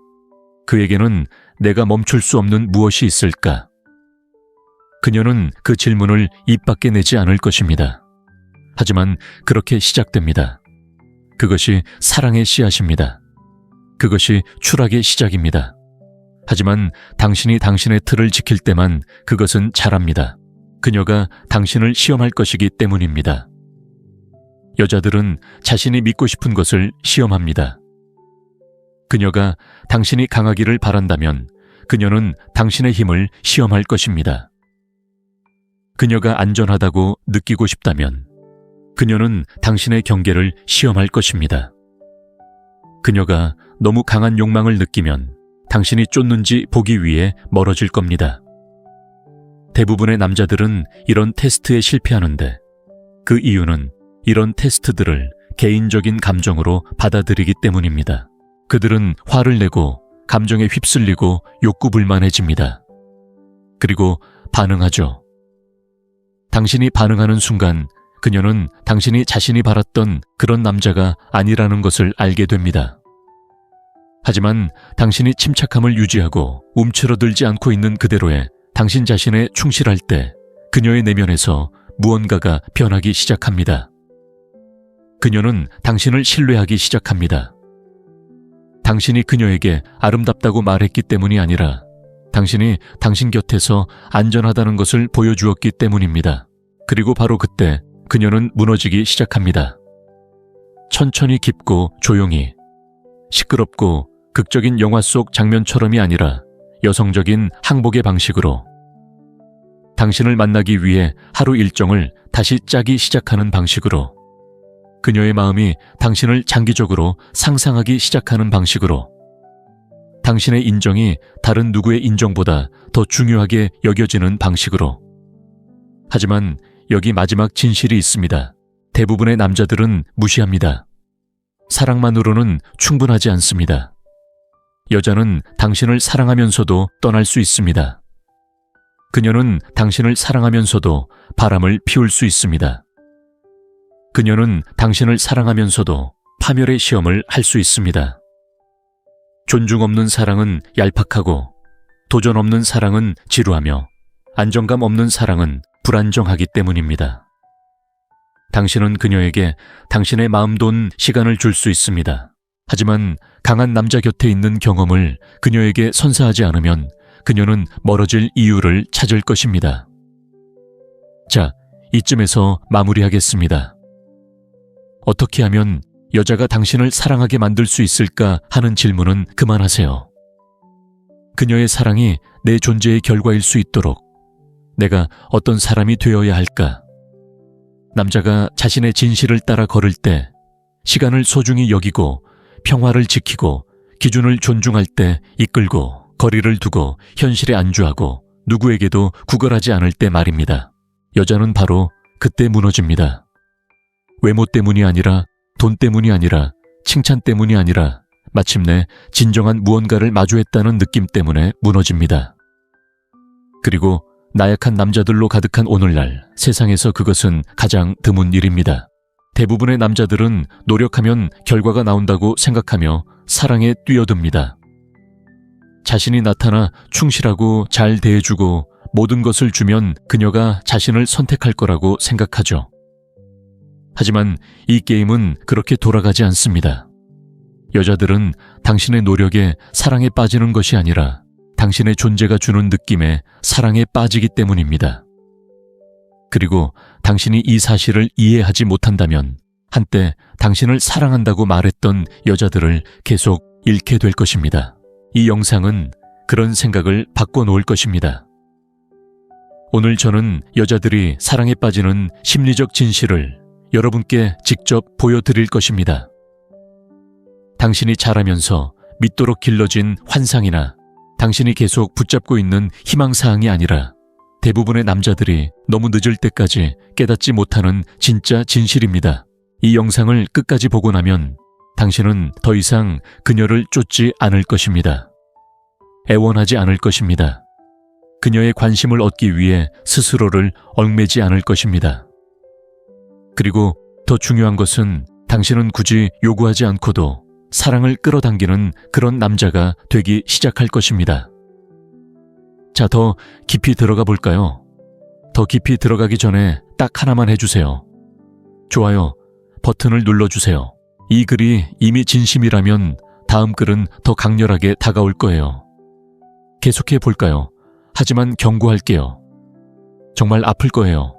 그에게는 내가 멈출 수 없는 무엇이 있을까? 그녀는 그 질문을 입 밖에 내지 않을 것입니다. 하지만 그렇게 시작됩니다. 그것이 사랑의 씨앗입니다. 그것이 추락의 시작입니다. 하지만 당신이 당신의 틀을 지킬 때만 그것은 자랍니다. 그녀가 당신을 시험할 것이기 때문입니다. 여자들은 자신이 믿고 싶은 것을 시험합니다. 그녀가 당신이 강하기를 바란다면 그녀는 당신의 힘을 시험할 것입니다. 그녀가 안전하다고 느끼고 싶다면 그녀는 당신의 경계를 시험할 것입니다. 그녀가 너무 강한 욕망을 느끼면 당신이 쫓는지 보기 위해 멀어질 겁니다. 대부분의 남자들은 이런 테스트에 실패하는데 그 이유는 이런 테스트들을 개인적인 감정으로 받아들이기 때문입니다. 그들은 화를 내고 감정에 휩쓸리고 욕구불만해집니다. 그리고 반응하죠. 당신이 반응하는 순간 그녀는 당신이 자신이 바랐던 그런 남자가 아니라는 것을 알게 됩니다. 하지만 당신이 침착함을 유지하고 움츠러들지 않고 있는 그대로의 당신 자신에 충실할 때 그녀의 내면에서 무언가가 변하기 시작합니다. 그녀는 당신을 신뢰하기 시작합니다. 당신이 그녀에게 아름답다고 말했기 때문이 아니라 당신이 당신 곁에서 안전하다는 것을 보여주었기 때문입니다. 그리고 바로 그때 그녀는 무너지기 시작합니다. 천천히 깊고 조용히, 시끄럽고 극적인 영화 속 장면처럼이 아니라 여성적인 항복의 방식으로 당신을 만나기 위해 하루 일정을 다시 짜기 시작하는 방식으로 그녀의 마음이 당신을 장기적으로 상상하기 시작하는 방식으로 당신의 인정이 다른 누구의 인정보다 더 중요하게 여겨지는 방식으로. 하지만 여기 마지막 진실이 있습니다. 대부분의 남자들은 무시합니다. 사랑만으로는 충분하지 않습니다. 여자는 당신을 사랑하면서도 떠날 수 있습니다. 그녀는 당신을 사랑하면서도 바람을 피울 수 있습니다. 그녀는 당신을 사랑하면서도 파멸의 시험을 할 수 있습니다. 존중 없는 사랑은 얄팍하고 도전 없는 사랑은 지루하며 안정감 없는 사랑은 불안정하기 때문입니다. 당신은 그녀에게 당신의 마음 돈 시간을 줄 수 있습니다. 하지만 강한 남자 곁에 있는 경험을 그녀에게 선사하지 않으면 그녀는 멀어질 이유를 찾을 것입니다. 자, 이쯤에서 마무리하겠습니다. 어떻게 하면 여자가 당신을 사랑하게 만들 수 있을까 하는 질문은 그만하세요. 그녀의 사랑이 내 존재의 결과일 수 있도록 내가 어떤 사람이 되어야 할까? 남자가 자신의 진실을 따라 걸을 때, 시간을 소중히 여기고 평화를 지키고 기준을 존중할 때 이끌고 거리를 두고 현실에 안주하고 누구에게도 구걸하지 않을 때 말입니다. 여자는 바로 그때 무너집니다. 외모 때문이 아니라 돈 때문이 아니라 칭찬 때문이 아니라 마침내 진정한 무언가를 마주했다는 느낌 때문에 무너집니다. 그리고 나약한 남자들로 가득한 오늘날 세상에서 그것은 가장 드문 일입니다. 대부분의 남자들은 노력하면 결과가 나온다고 생각하며 사랑에 뛰어듭니다. 자신이 나타나 충실하고 잘 대해주고 모든 것을 주면 그녀가 자신을 선택할 거라고 생각하죠. 하지만 이 게임은 그렇게 돌아가지 않습니다. 여자들은 당신의 노력에 사랑에 빠지는 것이 아니라 당신의 존재가 주는 느낌에 사랑에 빠지기 때문입니다. 그리고 당신이 이 사실을 이해하지 못한다면 한때 당신을 사랑한다고 말했던 여자들을 계속 잃게 될 것입니다. 이 영상은 그런 생각을 바꿔놓을 것입니다. 오늘 저는 여자들이 사랑에 빠지는 심리적 진실을 여러분께 직접 보여드릴 것입니다. 당신이 자라면서 믿도록 길러진 환상이나 당신이 계속 붙잡고 있는 희망사항이 아니라 대부분의 남자들이 너무 늦을 때까지 깨닫지 못하는 진짜 진실입니다. 이 영상을 끝까지 보고 나면 당신은 더 이상 그녀를 쫓지 않을 것입니다. 애원하지 않을 것입니다. 그녀의 관심을 얻기 위해 스스로를 얽매지 않을 것입니다. 그리고 더 중요한 것은 당신은 굳이 요구하지 않고도 사랑을 끌어당기는 그런 남자가 되기 시작할 것입니다. 자, 더 깊이 들어가 볼까요? 더 깊이 들어가기 전에 딱 하나만 해주세요. 좋아요 버튼을 눌러주세요. 이 글이 이미 진심이라면 다음 글은 더 강렬하게 다가올 거예요. 계속해 볼까요? 하지만 경고할게요. 정말 아플 거예요.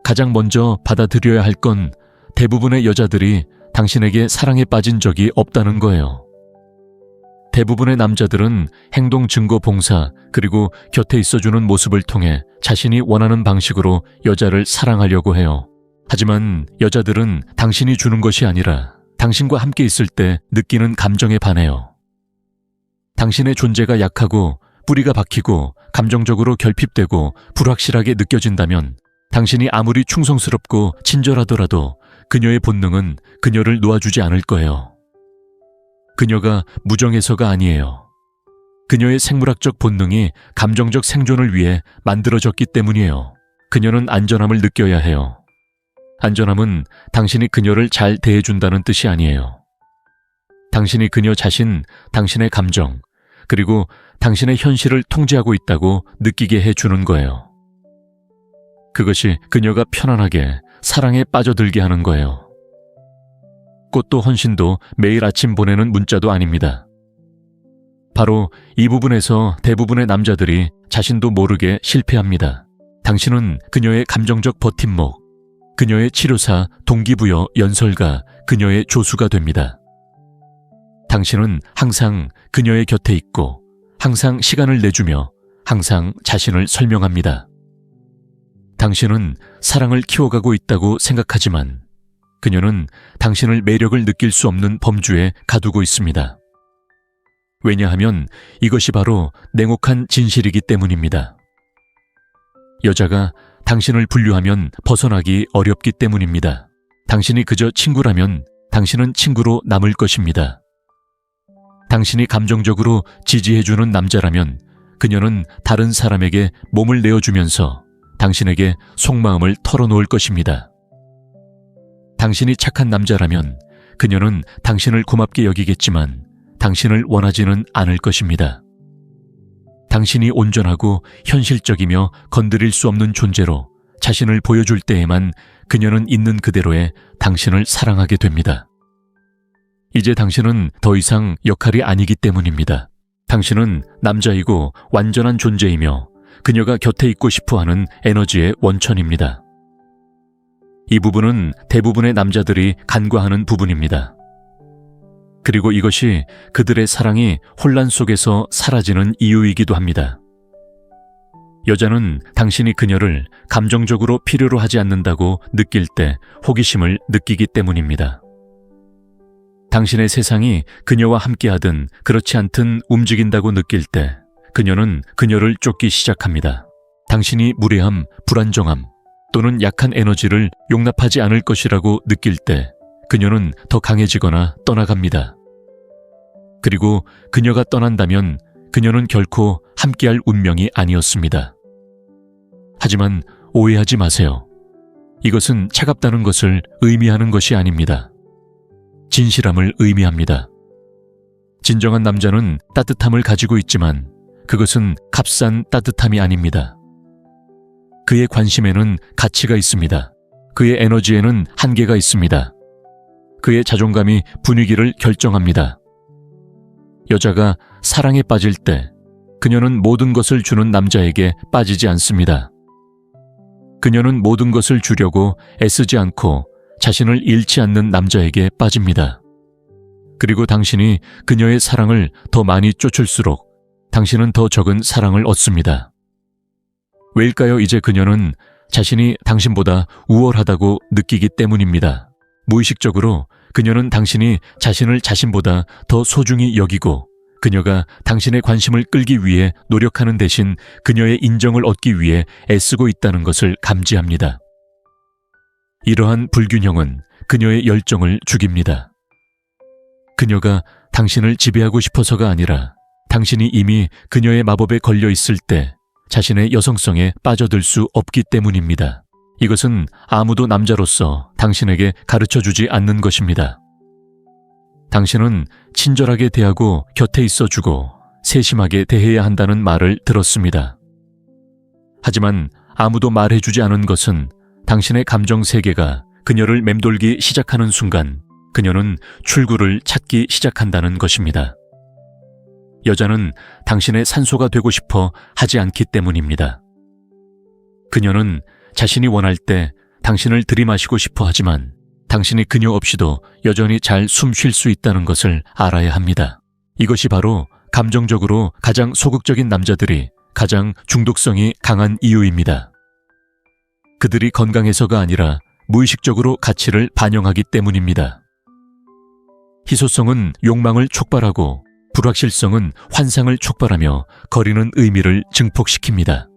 가장 먼저 받아들여야 할 건 대부분의 여자들이 당신에게 사랑에 빠진 적이 없다는 거예요. 대부분의 남자들은 행동 증거 봉사 그리고 곁에 있어주는 모습을 통해 자신이 원하는 방식으로 여자를 사랑하려고 해요. 하지만 여자들은 당신이 주는 것이 아니라 당신과 함께 있을 때 느끼는 감정에 반해요. 당신의 존재가 약하고 뿌리가 박히고 감정적으로 결핍되고 불확실하게 느껴진다면 당신이 아무리 충성스럽고 친절하더라도 그녀의 본능은 그녀를 놓아주지 않을 거예요. 그녀가 무정해서가 아니에요. 그녀의 생물학적 본능이 감정적 생존을 위해 만들어졌기 때문이에요. 그녀는 안전함을 느껴야 해요. 안전함은 당신이 그녀를 잘 대해준다는 뜻이 아니에요. 당신이 그녀 자신, 당신의 감정, 그리고 당신의 현실을 통제하고 있다고 느끼게 해주는 거예요. 그것이 그녀가 편안하게 사랑에 빠져들게 하는 거예요. 꽃도 헌신도 매일 아침 보내는 문자도 아닙니다. 바로 이 부분에서 대부분의 남자들이 자신도 모르게 실패합니다. 당신은 그녀의 감정적 버팀목, 그녀의 치료사, 동기부여, 연설가, 그녀의 조수가 됩니다. 당신은 항상 그녀의 곁에 있고 항상 시간을 내주며 항상 자신을 설명합니다. 당신은 사랑을 키워가고 있다고 생각하지만 그녀는 당신을 매력을 느낄 수 없는 범주에 가두고 있습니다. 왜냐하면 이것이 바로 냉혹한 진실이기 때문입니다. 여자가 당신을 분류하면 벗어나기 어렵기 때문입니다. 당신이 그저 친구라면 당신은 친구로 남을 것입니다. 당신이 감정적으로 지지해주는 남자라면 그녀는 다른 사람에게 몸을 내어주면서 당신에게 속마음을 털어놓을 것입니다. 당신이 착한 남자라면 그녀는 당신을 고맙게 여기겠지만 당신을 원하지는 않을 것입니다. 당신이 온전하고 현실적이며 건드릴 수 없는 존재로 자신을 보여줄 때에만 그녀는 있는 그대로의 당신을 사랑하게 됩니다. 이제 당신은 더 이상 역할이 아니기 때문입니다. 당신은 남자이고 완전한 존재이며 그녀가 곁에 있고 싶어하는 에너지의 원천입니다. 이 부분은 대부분의 남자들이 간과하는 부분입니다. 그리고 이것이 그들의 사랑이 혼란 속에서 사라지는 이유이기도 합니다. 여자는 당신이 그녀를 감정적으로 필요로 하지 않는다고 느낄 때 호기심을 느끼기 때문입니다. 당신의 세상이 그녀와 함께하든 그렇지 않든 움직인다고 느낄 때 그녀는 그녀를 쫓기 시작합니다. 당신이 무례함, 불안정함 또는 약한 에너지를 용납하지 않을 것이라고 느낄 때 그녀는 더 강해지거나 떠나갑니다. 그리고 그녀가 떠난다면 그녀는 결코 함께할 운명이 아니었습니다. 하지만 오해하지 마세요. 이것은 차갑다는 것을 의미하는 것이 아닙니다. 진실함을 의미합니다. 진정한 남자는 따뜻함을 가지고 있지만 그것은 값싼 따뜻함이 아닙니다. 그의 관심에는 가치가 있습니다. 그의 에너지에는 한계가 있습니다. 그의 자존감이 분위기를 결정합니다. 여자가 사랑에 빠질 때 그녀는 모든 것을 주는 남자에게 빠지지 않습니다. 그녀는 모든 것을 주려고 애쓰지 않고 자신을 잃지 않는 남자에게 빠집니다. 그리고 당신이 그녀의 사랑을 더 많이 쫓을수록 당신은 더 적은 사랑을 얻습니다. 왜일까요? 이제 그녀는 자신이 당신보다 우월하다고 느끼기 때문입니다. 무의식적으로 그녀는 당신이 자신을 자신보다 더 소중히 여기고 그녀가 당신의 관심을 끌기 위해 노력하는 대신 그녀의 인정을 얻기 위해 애쓰고 있다는 것을 감지합니다. 이러한 불균형은 그녀의 열정을 죽입니다. 그녀가 당신을 지배하고 싶어서가 아니라 당신이 이미 그녀의 마법에 걸려 있을 때 자신의 여성성에 빠져들 수 없기 때문입니다. 이것은 아무도 남자로서 당신에게 가르쳐주지 않는 것입니다. 당신은 친절하게 대하고 곁에 있어주고 세심하게 대해야 한다는 말을 들었습니다. 하지만 아무도 말해주지 않은 것은 당신의 감정 세계가 그녀를 맴돌기 시작하는 순간 그녀는 출구를 찾기 시작한다는 것입니다. 여자는 당신의 산소가 되고 싶어 하지 않기 때문입니다. 그녀는 자신이 원할 때 당신을 들이마시고 싶어 하지만 당신이 그녀 없이도 여전히 잘 숨 쉴 수 있다는 것을 알아야 합니다. 이것이 바로 감정적으로 가장 소극적인 남자들이 가장 중독성이 강한 이유입니다. 그들이 건강해서가 아니라 무의식적으로 가치를 반영하기 때문입니다. 희소성은 욕망을 촉발하고 불확실성은 환상을 촉발하며 거리는 의미를 증폭시킵니다.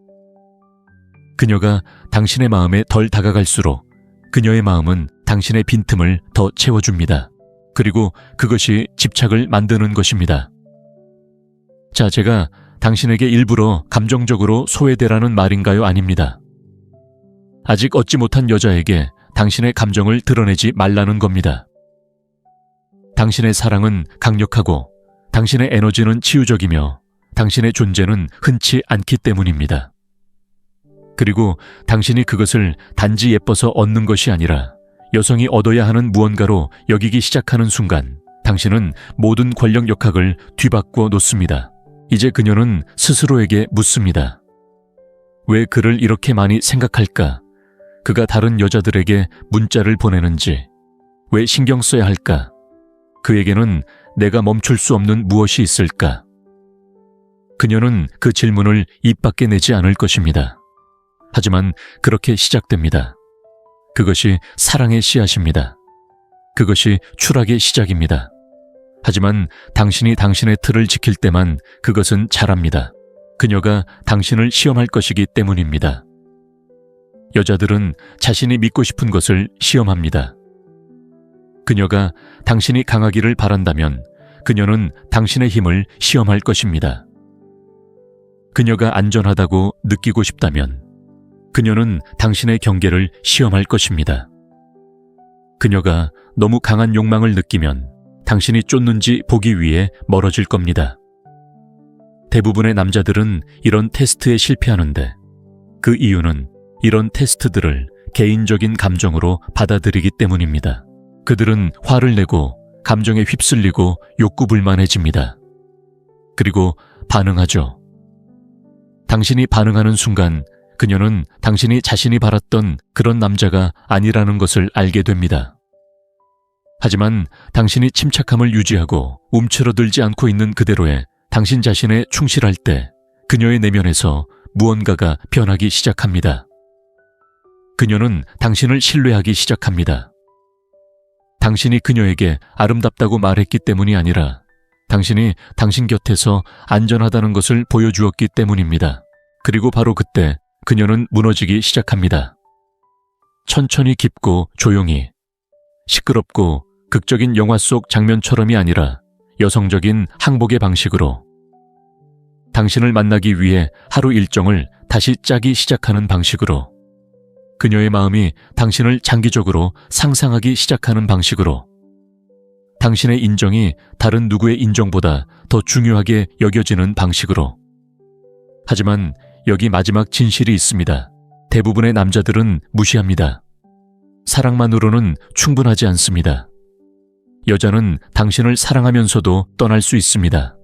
그녀가 당신의 마음에 덜 다가갈수록 그녀의 마음은 당신의 빈틈을 더 채워줍니다. 그리고 그것이 집착을 만드는 것입니다. 자, 제가 당신에게 일부러 감정적으로 소외되라는 말인가요? 아닙니다. 아직 얻지 못한 여자에게 당신의 감정을 드러내지 말라는 겁니다. 당신의 사랑은 강력하고 당신의 에너지는 치유적이며 당신의 존재는 흔치 않기 때문입니다. 그리고 당신이 그것을 단지 예뻐서 얻는 것이 아니라 여성이 얻어야 하는 무언가로 여기기 시작하는 순간 당신은 모든 권력 역학을 뒤바꿔 놓습니다. 이제 그녀는 스스로에게 묻습니다. 왜 그를 이렇게 많이 생각할까? 그가 다른 여자들에게 문자를 보내는지, 왜 신경 써야 할까? 그에게는 내가 멈출 수 없는 무엇이 있을까? 그녀는 그 질문을 입 밖에 내지 않을 것입니다. 하지만 그렇게 시작됩니다. 그것이 사랑의 씨앗입니다. 그것이 추락의 시작입니다. 하지만 당신이 당신의 틀을 지킬 때만 그것은 자랍니다. 그녀가 당신을 시험할 것이기 때문입니다. 여자들은 자신이 믿고 싶은 것을 시험합니다. 그녀가 당신이 강하기를 바란다면 그녀는 당신의 힘을 시험할 것입니다. 그녀가 안전하다고 느끼고 싶다면 그녀는 당신의 경계를 시험할 것입니다. 그녀가 너무 강한 욕망을 느끼면 당신이 쫓는지 보기 위해 멀어질 겁니다. 대부분의 남자들은 이런 테스트에 실패하는데 그 이유는 이런 테스트들을 개인적인 감정으로 받아들이기 때문입니다. 그들은 화를 내고 감정에 휩쓸리고 욕구불만해집니다. 그리고 반응하죠. 당신이 반응하는 순간 그녀는 당신이 자신이 바랐던 그런 남자가 아니라는 것을 알게 됩니다. 하지만 당신이 침착함을 유지하고 움츠러들지 않고 있는 그대로의 당신 자신에 충실할 때 그녀의 내면에서 무언가가 변하기 시작합니다. 그녀는 당신을 신뢰하기 시작합니다. 당신이 그녀에게 아름답다고 말했기 때문이 아니라 당신이 당신 곁에서 안전하다는 것을 보여주었기 때문입니다. 그리고 바로 그때 그녀는 무너지기 시작합니다. 천천히 깊고 조용히, 시끄럽고 극적인 영화 속 장면처럼이 아니라 여성적인 항복의 방식으로, 당신을 만나기 위해 하루 일정을 다시 짜기 시작하는 방식으로, 그녀의 마음이 당신을 장기적으로 상상하기 시작하는 방식으로, 당신의 인정이 다른 누구의 인정보다 더 중요하게 여겨지는 방식으로. 하지만 여기 마지막 진실이 있습니다. 대부분의 남자들은 무시합니다. 사랑만으로는 충분하지 않습니다. 여자는 당신을 사랑하면서도 떠날 수 있습니다.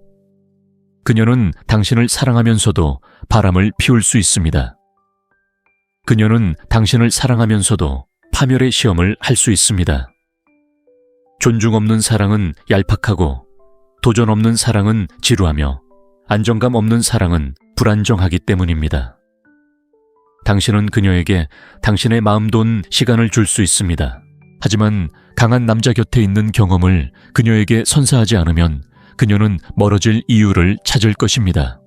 그녀는 당신을 사랑하면서도 바람을 피울 수 있습니다. 그녀는 당신을 사랑하면서도 파멸의 시험을 할 수 있습니다. 존중 없는 사랑은 얄팍하고, 도전 없는 사랑은 지루하며, 안정감 없는 사랑은 불안정하기 때문입니다. 당신은 그녀에게 당신의 마음 돈 시간을 줄 수 있습니다. 하지만 강한 남자 곁에 있는 경험을 그녀에게 선사하지 않으면 그녀는 멀어질 이유를 찾을 것입니다.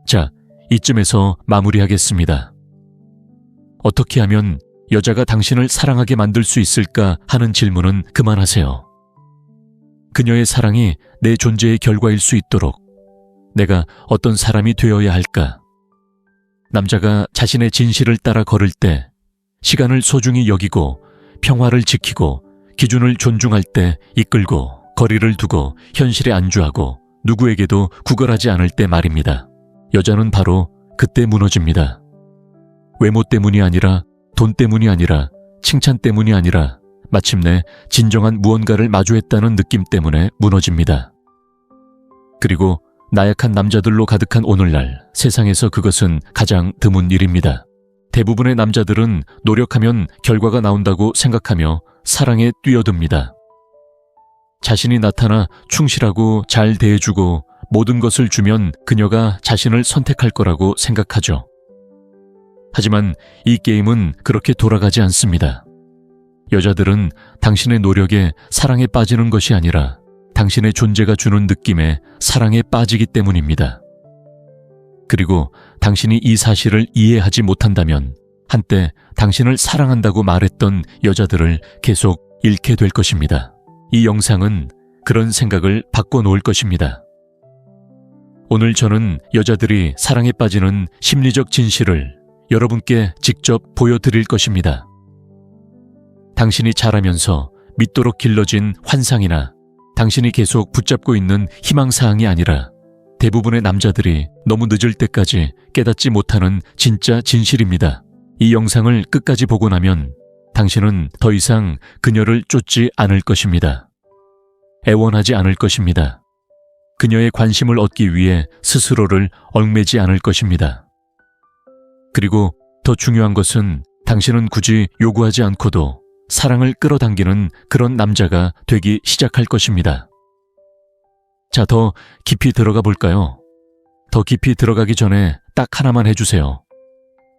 자, 이쯤에서 마무리하겠습니다. 어떻게 하면 여자가 당신을 사랑하게 만들 수 있을까 하는 질문은 그만하세요. 그녀의 사랑이 내 존재의 결과일 수 있도록 내가 어떤 사람이 되어야 할까? 남자가 자신의 진실을 따라 걸을 때, 시간을 소중히 여기고 평화를 지키고 기준을 존중할 때 이끌고 거리를 두고 현실에 안주하고 누구에게도 구걸하지 않을 때 말입니다. 여자는 바로 그때 무너집니다. 외모 때문이 아니라, 돈 때문이 아니라, 칭찬 때문이 아니라 마침내 진정한 무언가를 마주했다는 느낌 때문에 무너집니다. 그리고 나약한 남자들로 가득한 오늘날 세상에서 그것은 가장 드문 일입니다. 대부분의 남자들은 노력하면 결과가 나온다고 생각하며 사랑에 뛰어듭니다. 자신이 나타나 충실하고 잘 대해주고 모든 것을 주면 그녀가 자신을 선택할 거라고 생각하죠. 하지만 이 게임은 그렇게 돌아가지 않습니다. 여자들은 당신의 노력에 사랑에 빠지는 것이 아니라 당신의 존재가 주는 느낌에 사랑에 빠지기 때문입니다. 그리고 당신이 이 사실을 이해하지 못한다면 한때 당신을 사랑한다고 말했던 여자들을 계속 잃게 될 것입니다. 이 영상은 그런 생각을 바꿔놓을 것입니다. 오늘 저는 여자들이 사랑에 빠지는 심리적 진실을 여러분께 직접 보여드릴 것입니다. 당신이 자라면서 믿도록 길러진 환상이나 당신이 계속 붙잡고 있는 희망사항이 아니라 대부분의 남자들이 너무 늦을 때까지 깨닫지 못하는 진짜 진실입니다. 이 영상을 끝까지 보고 나면 당신은 더 이상 그녀를 쫓지 않을 것입니다. 애원하지 않을 것입니다. 그녀의 관심을 얻기 위해 스스로를 얽매지 않을 것입니다. 그리고 더 중요한 것은 당신은 굳이 요구하지 않고도 사랑을 끌어당기는 그런 남자가 되기 시작할 것입니다. 자, 더 깊이 들어가 볼까요? 더 깊이 들어가기 전에 딱 하나만 해주세요.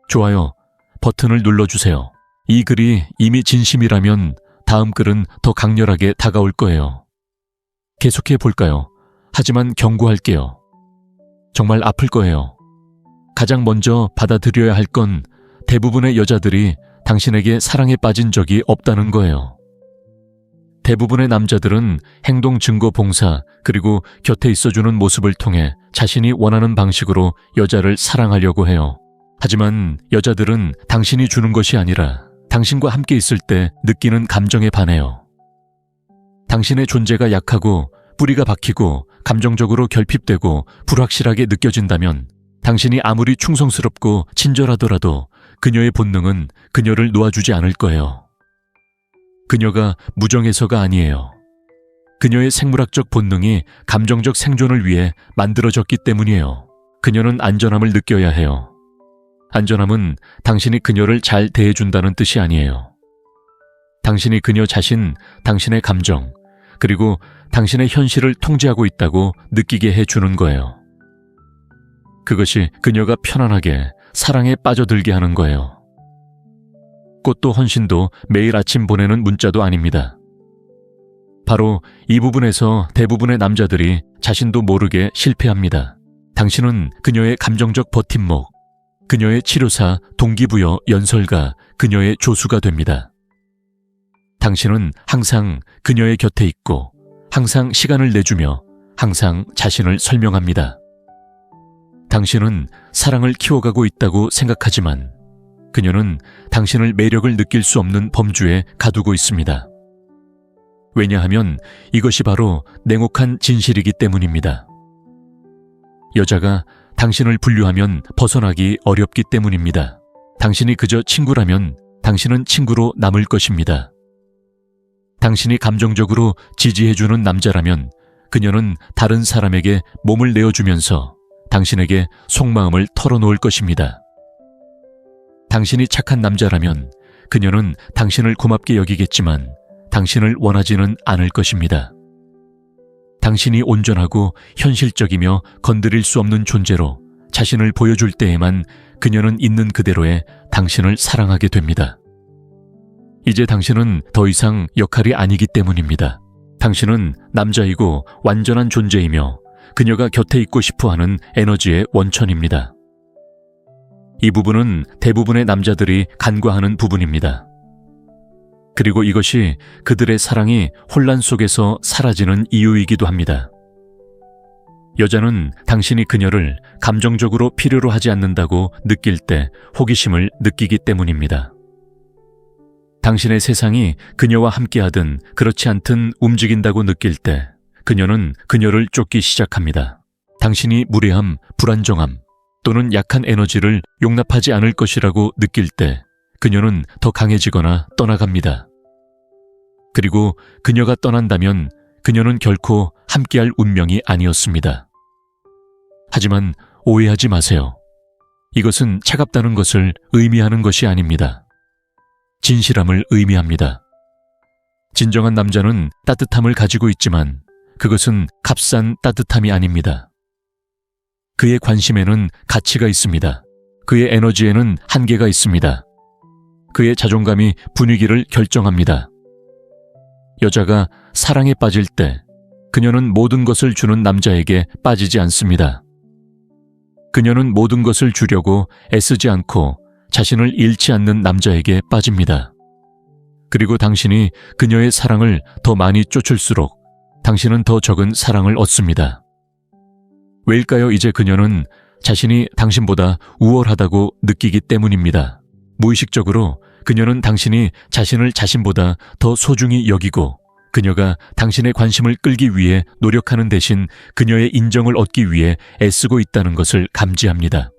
좋아요 버튼을 눌러주세요. 이 글이 이미 진심이라면 다음 글은 더 강렬하게 다가올 거예요. 계속해 볼까요? 하지만 경고할게요. 정말 아플 거예요. 가장 먼저 받아들여야 할 건 대부분의 여자들이 당신에게 사랑에 빠진 적이 없다는 거예요. 대부분의 남자들은 행동 증거 봉사 그리고 곁에 있어주는 모습을 통해 자신이 원하는 방식으로 여자를 사랑하려고 해요. 하지만 여자들은 당신이 주는 것이 아니라 당신과 함께 있을 때 느끼는 감정에 반해요. 당신의 존재가 약하고 뿌리가 박히고 감정적으로 결핍되고 불확실하게 느껴진다면 당신이 아무리 충성스럽고 친절하더라도 그녀의 본능은 그녀를 놓아주지 않을 거예요. 그녀가 무정해서가 아니에요. 그녀의 생물학적 본능이 감정적 생존을 위해 만들어졌기 때문이에요. 그녀는 안전함을 느껴야 해요. 안전함은 당신이 그녀를 잘 대해준다는 뜻이 아니에요. 당신이 그녀 자신, 당신의 감정, 그리고 당신의 현실을 통제하고 있다고 느끼게 해주는 거예요. 그것이 그녀가 편안하게 사랑에 빠져들게 하는 거예요. 꽃도 헌신도 매일 아침 보내는 문자도 아닙니다. 바로 이 부분에서 대부분의 남자들이 자신도 모르게 실패합니다. 당신은 그녀의 감정적 버팀목, 그녀의 치료사, 동기부여, 연설가, 그녀의 조수가 됩니다. 당신은 항상 그녀의 곁에 있고 항상 시간을 내주며 항상 자신을 설명합니다. 당신은 사랑을 키워가고 있다고 생각하지만 그녀는 당신을 매력을 느낄 수 없는 범주에 가두고 있습니다. 왜냐하면 이것이 바로 냉혹한 진실이기 때문입니다. 여자가 당신을 분류하면 벗어나기 어렵기 때문입니다. 당신이 그저 친구라면 당신은 친구로 남을 것입니다. 당신이 감정적으로 지지해주는 남자라면 그녀는 다른 사람에게 몸을 내어주면서 당신에게 속마음을 털어놓을 것입니다. 당신이 착한 남자라면 그녀는 당신을 고맙게 여기겠지만 당신을 원하지는 않을 것입니다. 당신이 온전하고 현실적이며 건드릴 수 없는 존재로 자신을 보여줄 때에만 그녀는 있는 그대로의 당신을 사랑하게 됩니다. 이제 당신은 더 이상 역할이 아니기 때문입니다. 당신은 남자이고 완전한 존재이며 그녀가 곁에 있고 싶어하는 에너지의 원천입니다. 이 부분은 대부분의 남자들이 간과하는 부분입니다. 그리고 이것이 그들의 사랑이 혼란 속에서 사라지는 이유이기도 합니다. 여자는 당신이 그녀를 감정적으로 필요로 하지 않는다고 느낄 때 호기심을 느끼기 때문입니다. 당신의 세상이 그녀와 함께하든 그렇지 않든 움직인다고 느낄 때 그녀는 그녀를 쫓기 시작합니다. 당신이 무례함, 불안정함 또는 약한 에너지를 용납하지 않을 것이라고 느낄 때 그녀는 더 강해지거나 떠나갑니다. 그리고 그녀가 떠난다면 그녀는 결코 함께할 운명이 아니었습니다. 하지만 오해하지 마세요. 이것은 차갑다는 것을 의미하는 것이 아닙니다. 진실함을 의미합니다. 진정한 남자는 따뜻함을 가지고 있지만 그것은 값싼 따뜻함이 아닙니다. 그의 관심에는 가치가 있습니다. 그의 에너지에는 한계가 있습니다. 그의 자존감이 분위기를 결정합니다. 여자가 사랑에 빠질 때 그녀는 모든 것을 주는 남자에게 빠지지 않습니다. 그녀는 모든 것을 주려고 애쓰지 않고 자신을 잃지 않는 남자에게 빠집니다. 그리고 당신이 그녀의 사랑을 더 많이 쫓을수록 당신은 더 적은 사랑을 얻습니다. 왜일까요? 이제 그녀는 자신이 당신보다 우월하다고 느끼기 때문입니다. 무의식적으로 그녀는 당신이 자신을 자신보다 더 소중히 여기고 그녀가 당신의 관심을 끌기 위해 노력하는 대신 그녀의 인정을 얻기 위해 애쓰고 있다는 것을 감지합니다.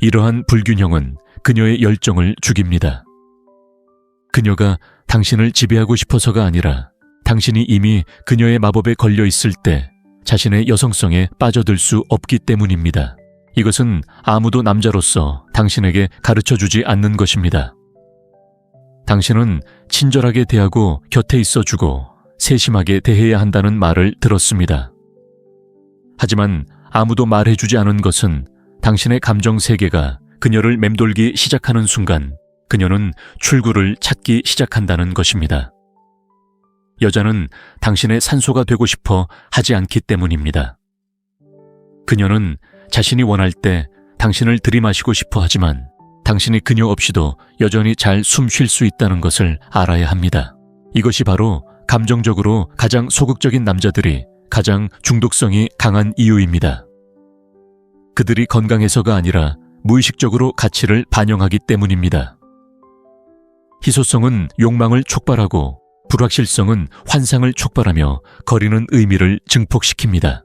이러한 불균형은 그녀의 열정을 죽입니다. 그녀가 당신을 지배하고 싶어서가 아니라 당신이 이미 그녀의 마법에 걸려 있을 때 자신의 여성성에 빠져들 수 없기 때문입니다. 이것은 아무도 남자로서 당신에게 가르쳐주지 않는 것입니다. 당신은 친절하게 대하고 곁에 있어주고 세심하게 대해야 한다는 말을 들었습니다. 하지만 아무도 말해주지 않은 것은 당신의 감정 세계가 그녀를 맴돌기 시작하는 순간 그녀는 출구를 찾기 시작한다는 것입니다. 여자는 당신의 산소가 되고 싶어 하지 않기 때문입니다. 그녀는 자신이 원할 때 당신을 들이마시고 싶어 하지만 당신이 그녀 없이도 여전히 잘 숨 쉴 수 있다는 것을 알아야 합니다. 이것이 바로 감정적으로 가장 소극적인 남자들이 가장 중독성이 강한 이유입니다. 그들이 건강해서가 아니라 무의식적으로 가치를 반영하기 때문입니다. 희소성은 욕망을 촉발하고 불확실성은 환상을 촉발하며 거리는 의미를 증폭시킵니다.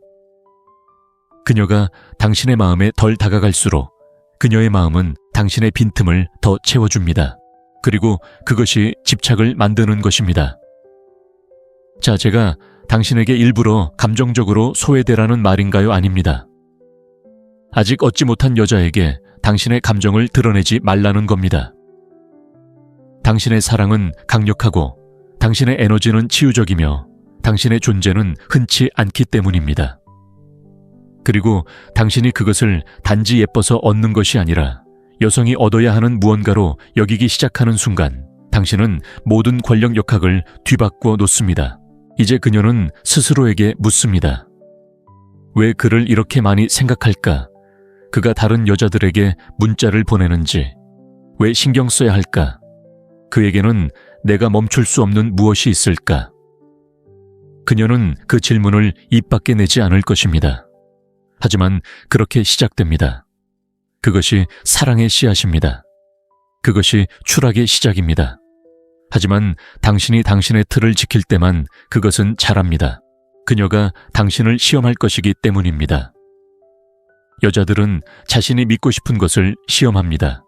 그녀가 당신의 마음에 덜 다가갈수록 그녀의 마음은 당신의 빈틈을 더 채워줍니다. 그리고 그것이 집착을 만드는 것입니다. 자, 제가 당신에게 일부러 감정적으로 소외되라는 말인가요? 아닙니다. 아직 얻지 못한 여자에게 당신의 감정을 드러내지 말라는 겁니다. 당신의 사랑은 강력하고 당신의 에너지는 치유적이며 당신의 존재는 흔치 않기 때문입니다. 그리고 당신이 그것을 단지 예뻐서 얻는 것이 아니라 여성이 얻어야 하는 무언가로 여기기 시작하는 순간 당신은 모든 권력 역학을 뒤바꿔 놓습니다. 이제 그녀는 스스로에게 묻습니다. 왜 그를 이렇게 많이 생각할까? 그가 다른 여자들에게 문자를 보내는지, 왜 신경 써야 할까? 그에게는 내가 멈출 수 없는 무엇이 있을까? 그녀는 그 질문을 입 밖에 내지 않을 것입니다. 하지만 그렇게 시작됩니다. 그것이 사랑의 씨앗입니다. 그것이 추락의 시작입니다. 하지만 당신이 당신의 틀을 지킬 때만 그것은 자랍니다. 그녀가 당신을 시험할 것이기 때문입니다. 여자들은 자신이 믿고 싶은 것을 시험합니다.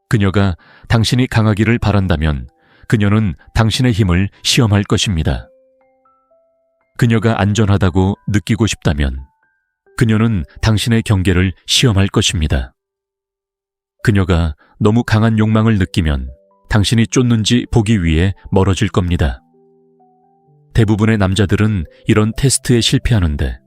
그녀가 당신이 강하기를 바란다면 그녀는 당신의 힘을 시험할 것입니다. 그녀가 안전하다고 느끼고 싶다면 그녀는 당신의 경계를 시험할 것입니다. 그녀가 너무 강한 욕망을 느끼면 당신이 쫓는지 보기 위해 멀어질 겁니다. 대부분의 남자들은 이런 테스트에 실패하는데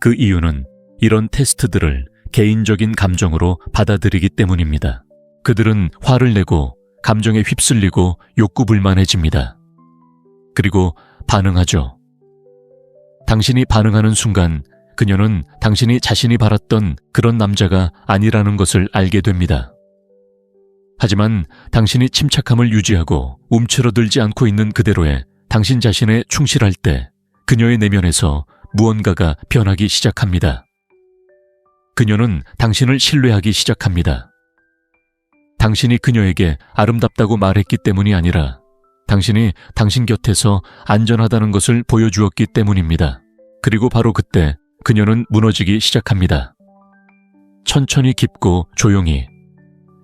그 이유는 이런 테스트들을 개인적인 감정으로 받아들이기 때문입니다. 그들은 화를 내고 감정에 휩쓸리고 욕구불만해집니다. 그리고 반응하죠. 당신이 반응하는 순간 그녀는 당신이 자신이 바랐던 그런 남자가 아니라는 것을 알게 됩니다. 하지만 당신이 침착함을 유지하고 움츠러들지 않고 있는 그대로의 당신 자신에 충실할 때 그녀의 내면에서 무언가가 변하기 시작합니다. 그녀는 당신을 신뢰하기 시작합니다. 당신이 그녀에게 아름답다고 말했기 때문이 아니라 당신이 당신 곁에서 안전하다는 것을 보여주었기 때문입니다. 그리고 바로 그때 그녀는 무너지기 시작합니다. 천천히 깊고 조용히,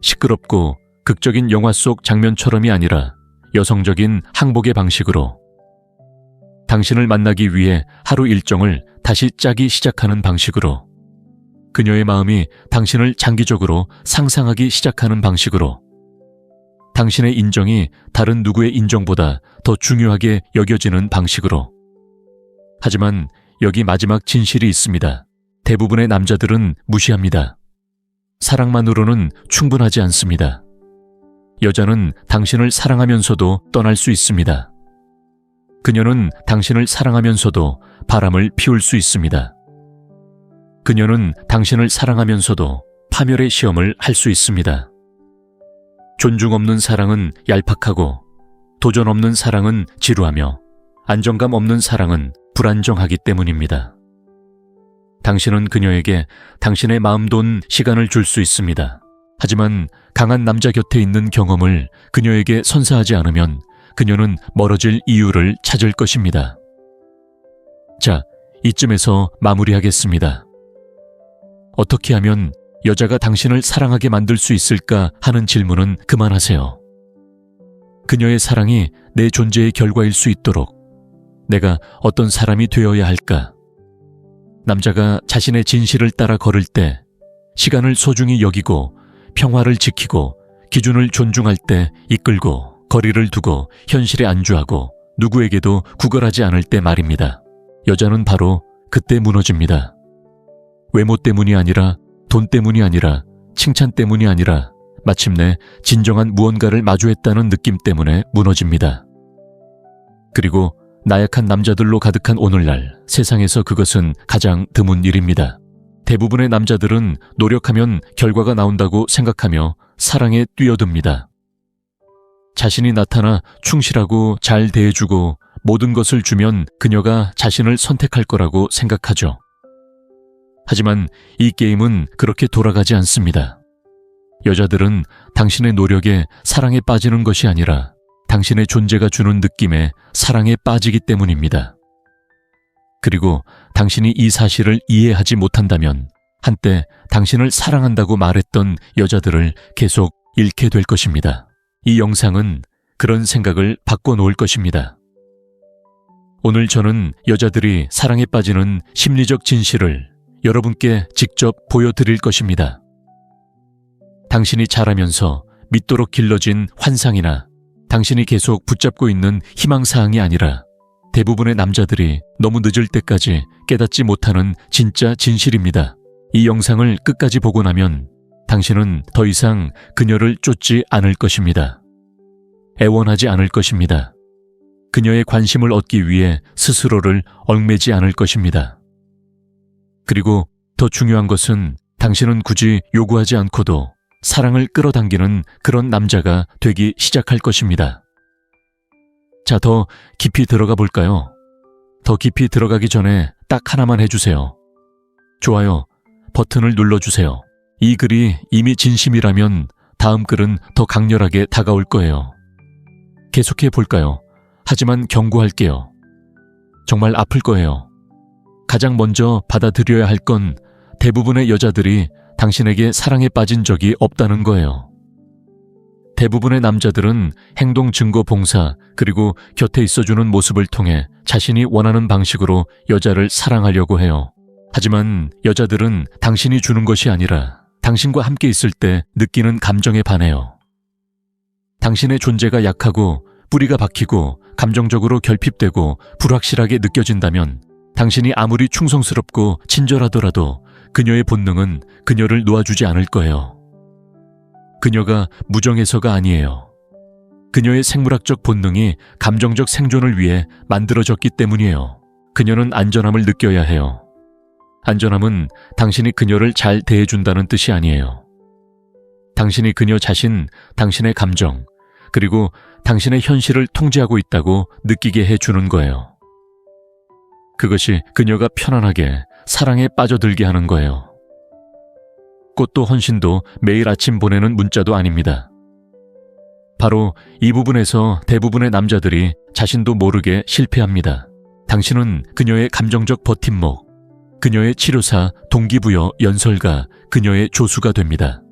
시끄럽고 극적인 영화 속 장면처럼이 아니라 여성적인 항복의 방식으로 당신을 만나기 위해 하루 일정을 다시 짜기 시작하는 방식으로 그녀의 마음이 당신을 장기적으로 상상하기 시작하는 방식으로 당신의 인정이 다른 누구의 인정보다 더 중요하게 여겨지는 방식으로. 하지만 여기 마지막 진실이 있습니다. 대부분의 남자들은 무시합니다. 사랑만으로는 충분하지 않습니다. 여자는 당신을 사랑하면서도 떠날 수 있습니다. 그녀는 당신을 사랑하면서도 바람을 피울 수 있습니다. 그녀는 당신을 사랑하면서도 파멸의 시험을 할 수 있습니다. 존중 없는 사랑은 얄팍하고 도전 없는 사랑은 지루하며 안정감 없는 사랑은 불안정하기 때문입니다. 당신은 그녀에게 당신의 마음 돈 시간을 줄 수 있습니다. 하지만 강한 남자 곁에 있는 경험을 그녀에게 선사하지 않으면 그녀는 멀어질 이유를 찾을 것입니다. 자, 이쯤에서 마무리하겠습니다. 어떻게 하면 여자가 당신을 사랑하게 만들 수 있을까 하는 질문은 그만하세요. 그녀의 사랑이 내 존재의 결과일 수 있도록 내가 어떤 사람이 되어야 할까? 남자가 자신의 진실을 따라 걸을 때, 시간을 소중히 여기고 평화를 지키고 기준을 존중할 때 이끌고 거리를 두고 현실에 안주하고 누구에게도 구걸하지 않을 때 말입니다. 여자는 바로 그때 무너집니다. 외모 때문이 아니라 돈 때문이 아니라 칭찬 때문이 아니라 마침내 진정한 무언가를 마주했다는 느낌 때문에 무너집니다. 그리고 나약한 남자들로 가득한 오늘날 세상에서 그것은 가장 드문 일입니다. 대부분의 남자들은 노력하면 결과가 나온다고 생각하며 사랑에 뛰어듭니다. 자신이 나타나 충실하고 잘 대해주고 모든 것을 주면 그녀가 자신을 선택할 거라고 생각하죠. 하지만 이 게임은 그렇게 돌아가지 않습니다. 여자들은 당신의 노력에 사랑에 빠지는 것이 아니라 당신의 존재가 주는 느낌에 사랑에 빠지기 때문입니다. 그리고 당신이 이 사실을 이해하지 못한다면 한때 당신을 사랑한다고 말했던 여자들을 계속 잃게 될 것입니다. 이 영상은 그런 생각을 바꿔놓을 것입니다. 오늘 저는 여자들이 사랑에 빠지는 심리적 진실을 여러분께 직접 보여드릴 것입니다. 당신이 자라면서 믿도록 길러진 환상이나 당신이 계속 붙잡고 있는 희망사항이 아니라 대부분의 남자들이 너무 늦을 때까지 깨닫지 못하는 진짜 진실입니다. 이 영상을 끝까지 보고 나면 당신은 더 이상 그녀를 쫓지 않을 것입니다. 애원하지 않을 것입니다. 그녀의 관심을 얻기 위해 스스로를 얽매지 않을 것입니다. 그리고 더 중요한 것은 당신은 굳이 요구하지 않고도 사랑을 끌어당기는 그런 남자가 되기 시작할 것입니다. 자, 더 깊이 들어가 볼까요? 더 깊이 들어가기 전에 딱 하나만 해주세요. 좋아요, 버튼을 눌러주세요. 이 글이 이미 진심이라면 다음 글은 더 강렬하게 다가올 거예요. 계속해 볼까요? 하지만 경고할게요. 정말 아플 거예요. 가장 먼저 받아들여야 할 건 대부분의 여자들이 당신에게 사랑에 빠진 적이 없다는 거예요. 대부분의 남자들은 행동 증거 봉사 그리고 곁에 있어주는 모습을 통해 자신이 원하는 방식으로 여자를 사랑하려고 해요. 하지만 여자들은 당신이 주는 것이 아니라 당신과 함께 있을 때 느끼는 감정에 반해요. 당신의 존재가 약하고 뿌리가 박히고 감정적으로 결핍되고 불확실하게 느껴진다면 당신이 아무리 충성스럽고 친절하더라도 그녀의 본능은 그녀를 놓아주지 않을 거예요. 그녀가 무정해서가 아니에요. 그녀의 생물학적 본능이 감정적 생존을 위해 만들어졌기 때문이에요. 그녀는 안전함을 느껴야 해요. 안전함은 당신이 그녀를 잘 대해준다는 뜻이 아니에요. 당신이 그녀 자신, 당신의 감정, 그리고 당신의 현실을 통제하고 있다고 느끼게 해주는 거예요. 그것이 그녀가 편안하게 사랑에 빠져들게 하는 거예요. 꽃도 헌신도 매일 아침 보내는 문자도 아닙니다. 바로 이 부분에서 대부분의 남자들이 자신도 모르게 실패합니다. 당신은 그녀의 감정적 버팀목, 그녀의 치료사, 동기부여, 연설가, 그녀의 조수가 됩니다.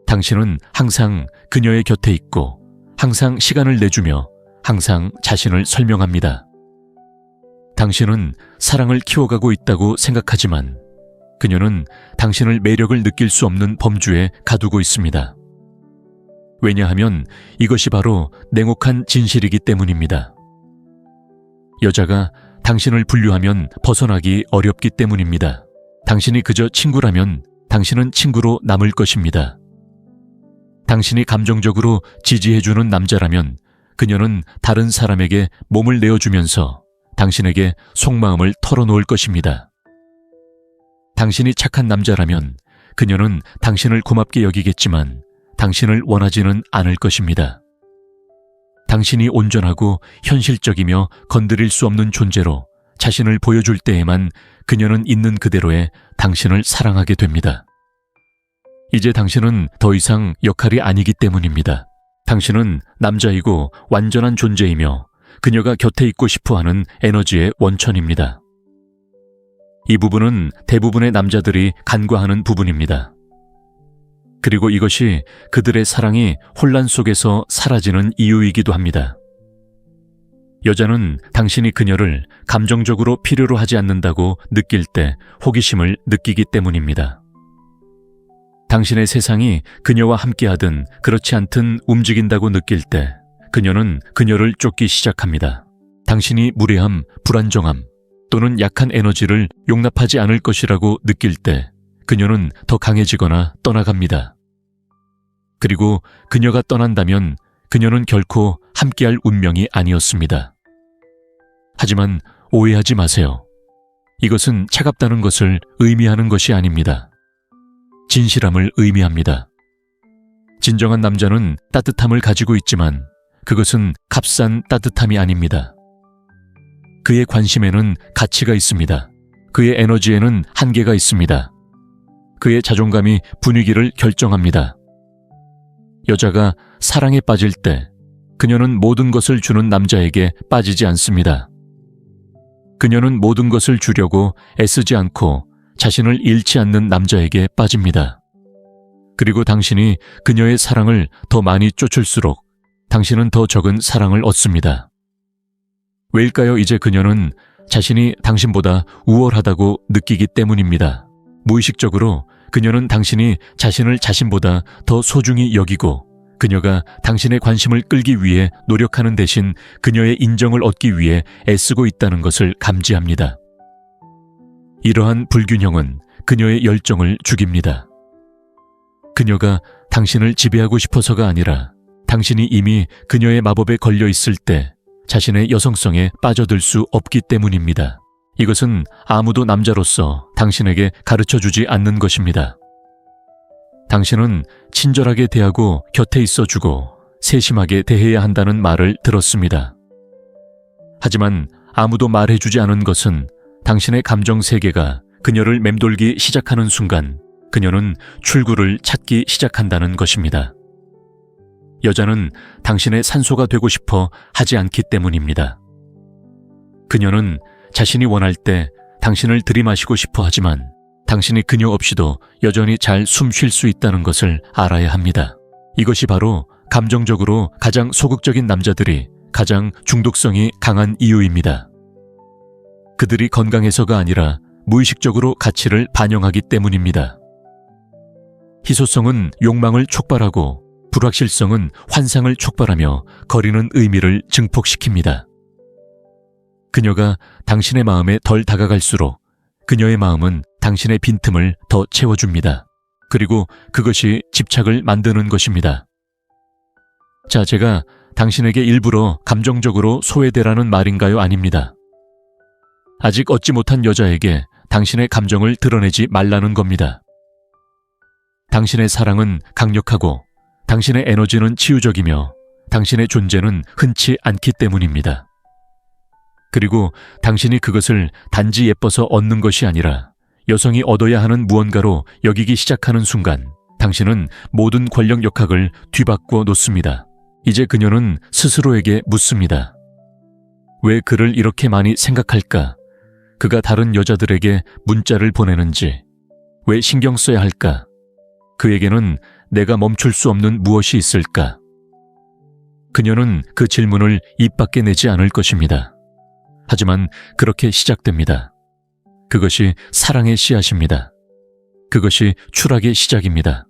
당신은 항상 그녀의 곁에 있고 항상 시간을 내주며 항상 자신을 설명합니다. 당신은 사랑을 키워가고 있다고 생각하지만 그녀는 당신을 매력을 느낄 수 없는 범주에 가두고 있습니다. 왜냐하면 이것이 바로 냉혹한 진실이기 때문입니다. 여자가 당신을 분류하면 벗어나기 어렵기 때문입니다. 당신이 그저 친구라면 당신은 친구로 남을 것입니다. 당신이 감정적으로 지지해주는 남자라면 그녀는 다른 사람에게 몸을 내어주면서 당신에게 속마음을 털어놓을 것입니다. 당신이 착한 남자라면 그녀는 당신을 고맙게 여기겠지만 당신을 원하지는 않을 것입니다. 당신이 온전하고 현실적이며 건드릴 수 없는 존재로 자신을 보여줄 때에만 그녀는 있는 그대로의 당신을 사랑하게 됩니다. 이제 당신은 더 이상 역할이 아니기 때문입니다. 당신은 남자이고 완전한 존재이며 그녀가 곁에 있고 싶어하는 에너지의 원천입니다. 이 부분은 대부분의 남자들이 간과하는 부분입니다. 그리고 이것이 그들의 사랑이 혼란 속에서 사라지는 이유이기도 합니다. 여자는 당신이 그녀를 감정적으로 필요로 하지 않는다고 느낄 때 호기심을 느끼기 때문입니다. 당신의 세상이 그녀와 함께하든 그렇지 않든 움직인다고 느낄 때 그녀는 그녀를 쫓기 시작합니다. 당신이 무례함, 불안정함 또는 약한 에너지를 용납하지 않을 것이라고 느낄 때 그녀는 더 강해지거나 떠나갑니다. 그리고 그녀가 떠난다면 그녀는 결코 함께할 운명이 아니었습니다. 하지만 오해하지 마세요. 이것은 차갑다는 것을 의미하는 것이 아닙니다. 진실함을 의미합니다. 진정한 남자는 따뜻함을 가지고 있지만 그것은 값싼 따뜻함이 아닙니다. 그의 관심에는 가치가 있습니다. 그의 에너지에는 한계가 있습니다. 그의 자존감이 분위기를 결정합니다. 여자가 사랑에 빠질 때 그녀는 모든 것을 주는 남자에게 빠지지 않습니다. 그녀는 모든 것을 주려고 애쓰지 않고 자신을 잃지 않는 남자에게 빠집니다. 그리고 당신이 그녀의 사랑을 더 많이 쫓을수록 당신은 더 적은 사랑을 얻습니다. 왜일까요? 이제 그녀는 자신이 당신보다 우월하다고 느끼기 때문입니다. 무의식적으로 그녀는 당신이 자신을 자신보다 더 소중히 여기고 그녀가 당신의 관심을 끌기 위해 노력하는 대신 그녀의 인정을 얻기 위해 애쓰고 있다는 것을 감지합니다. 이러한 불균형은 그녀의 열정을 죽입니다. 그녀가 당신을 지배하고 싶어서가 아니라 당신이 이미 그녀의 마법에 걸려 있을 때 자신의 여성성에 빠져들 수 없기 때문입니다. 이것은 아무도 남자로서 당신에게 가르쳐주지 않는 것입니다. 당신은 친절하게 대하고 곁에 있어주고 세심하게 대해야 한다는 말을 들었습니다. 하지만 아무도 말해주지 않은 것은 당신의 감정 세계가 그녀를 맴돌기 시작하는 순간 그녀는 출구를 찾기 시작한다는 것입니다. 여자는 당신의 산소가 되고 싶어 하지 않기 때문입니다. 그녀는 자신이 원할 때 당신을 들이마시고 싶어 하지만 당신이 그녀 없이도 여전히 잘 숨 쉴 수 있다는 것을 알아야 합니다. 이것이 바로 감정적으로 가장 소극적인 남자들이 가장 중독성이 강한 이유입니다. 그들이 건강해서가 아니라 무의식적으로 가치를 반영하기 때문입니다. 희소성은 욕망을 촉발하고 불확실성은 환상을 촉발하며 거리는 의미를 증폭시킵니다. 그녀가 당신의 마음에 덜 다가갈수록 그녀의 마음은 당신의 빈틈을 더 채워줍니다. 그리고 그것이 집착을 만드는 것입니다. 자, 제가 당신에게 일부러 감정적으로 소외되라는 말인가요? 아닙니다. 아직 얻지 못한 여자에게 당신의 감정을 드러내지 말라는 겁니다. 당신의 사랑은 강력하고 당신의 에너지는 치유적이며 당신의 존재는 흔치 않기 때문입니다. 그리고 당신이 그것을 단지 예뻐서 얻는 것이 아니라 여성이 얻어야 하는 무언가로 여기기 시작하는 순간 당신은 모든 권력 역학을 뒤바꿔 놓습니다. 이제 그녀는 스스로에게 묻습니다. 왜 그를 이렇게 많이 생각할까? 그가 다른 여자들에게 문자를 보내는지, 왜 신경 써야 할까? 그에게는 내가 멈출 수 없는 무엇이 있을까? 그녀는 그 질문을 입 밖에 내지 않을 것입니다. 하지만 그렇게 시작됩니다. 그것이 사랑의 씨앗입니다. 그것이 추락의 시작입니다.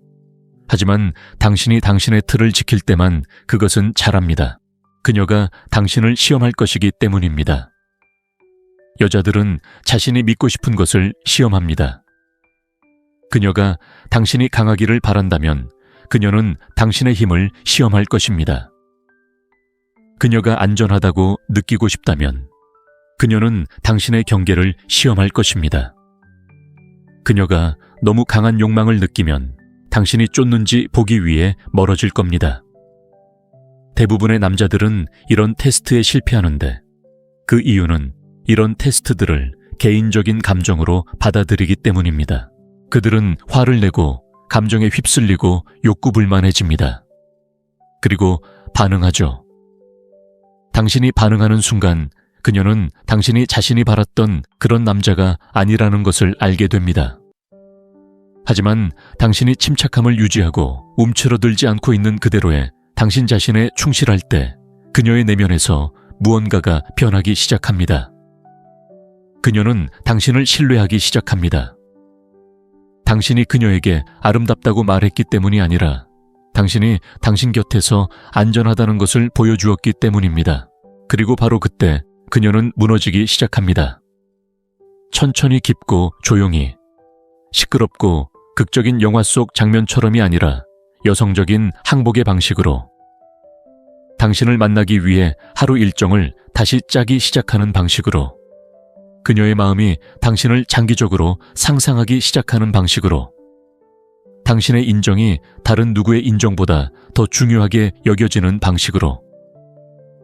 하지만 당신이 당신의 틀을 지킬 때만 그것은 자랍니다. 그녀가 당신을 시험할 것이기 때문입니다. 여자들은 자신이 믿고 싶은 것을 시험합니다. 그녀가 당신이 강하기를 바란다면 그녀는 당신의 힘을 시험할 것입니다. 그녀가 안전하다고 느끼고 싶다면 그녀는 당신의 경계를 시험할 것입니다. 그녀가 너무 강한 욕망을 느끼면 당신이 쫓는지 보기 위해 멀어질 겁니다. 대부분의 남자들은 이런 테스트에 실패하는데 그 이유는 이런 테스트들을 개인적인 감정으로 받아들이기 때문입니다. 그들은 화를 내고 감정에 휩쓸리고 욕구불만해집니다. 그리고 반응하죠. 당신이 반응하는 순간 그녀는 당신이 자신이 바랐던 그런 남자가 아니라는 것을 알게 됩니다. 하지만 당신이 침착함을 유지하고 움츠러들지 않고 있는 그대로의 당신 자신에 충실할 때 그녀의 내면에서 무언가가 변하기 시작합니다. 그녀는 당신을 신뢰하기 시작합니다. 당신이 그녀에게 아름답다고 말했기 때문이 아니라 당신이 당신 곁에서 안전하다는 것을 보여주었기 때문입니다. 그리고 바로 그때 그녀는 무너지기 시작합니다. 천천히 깊고 조용히, 시끄럽고 극적인 영화 속 장면처럼이 아니라 여성적인 항복의 방식으로 당신을 만나기 위해 하루 일정을 다시 짜기 시작하는 방식으로 그녀의 마음이 당신을 장기적으로 상상하기 시작하는 방식으로 당신의 인정이 다른 누구의 인정보다 더 중요하게 여겨지는 방식으로.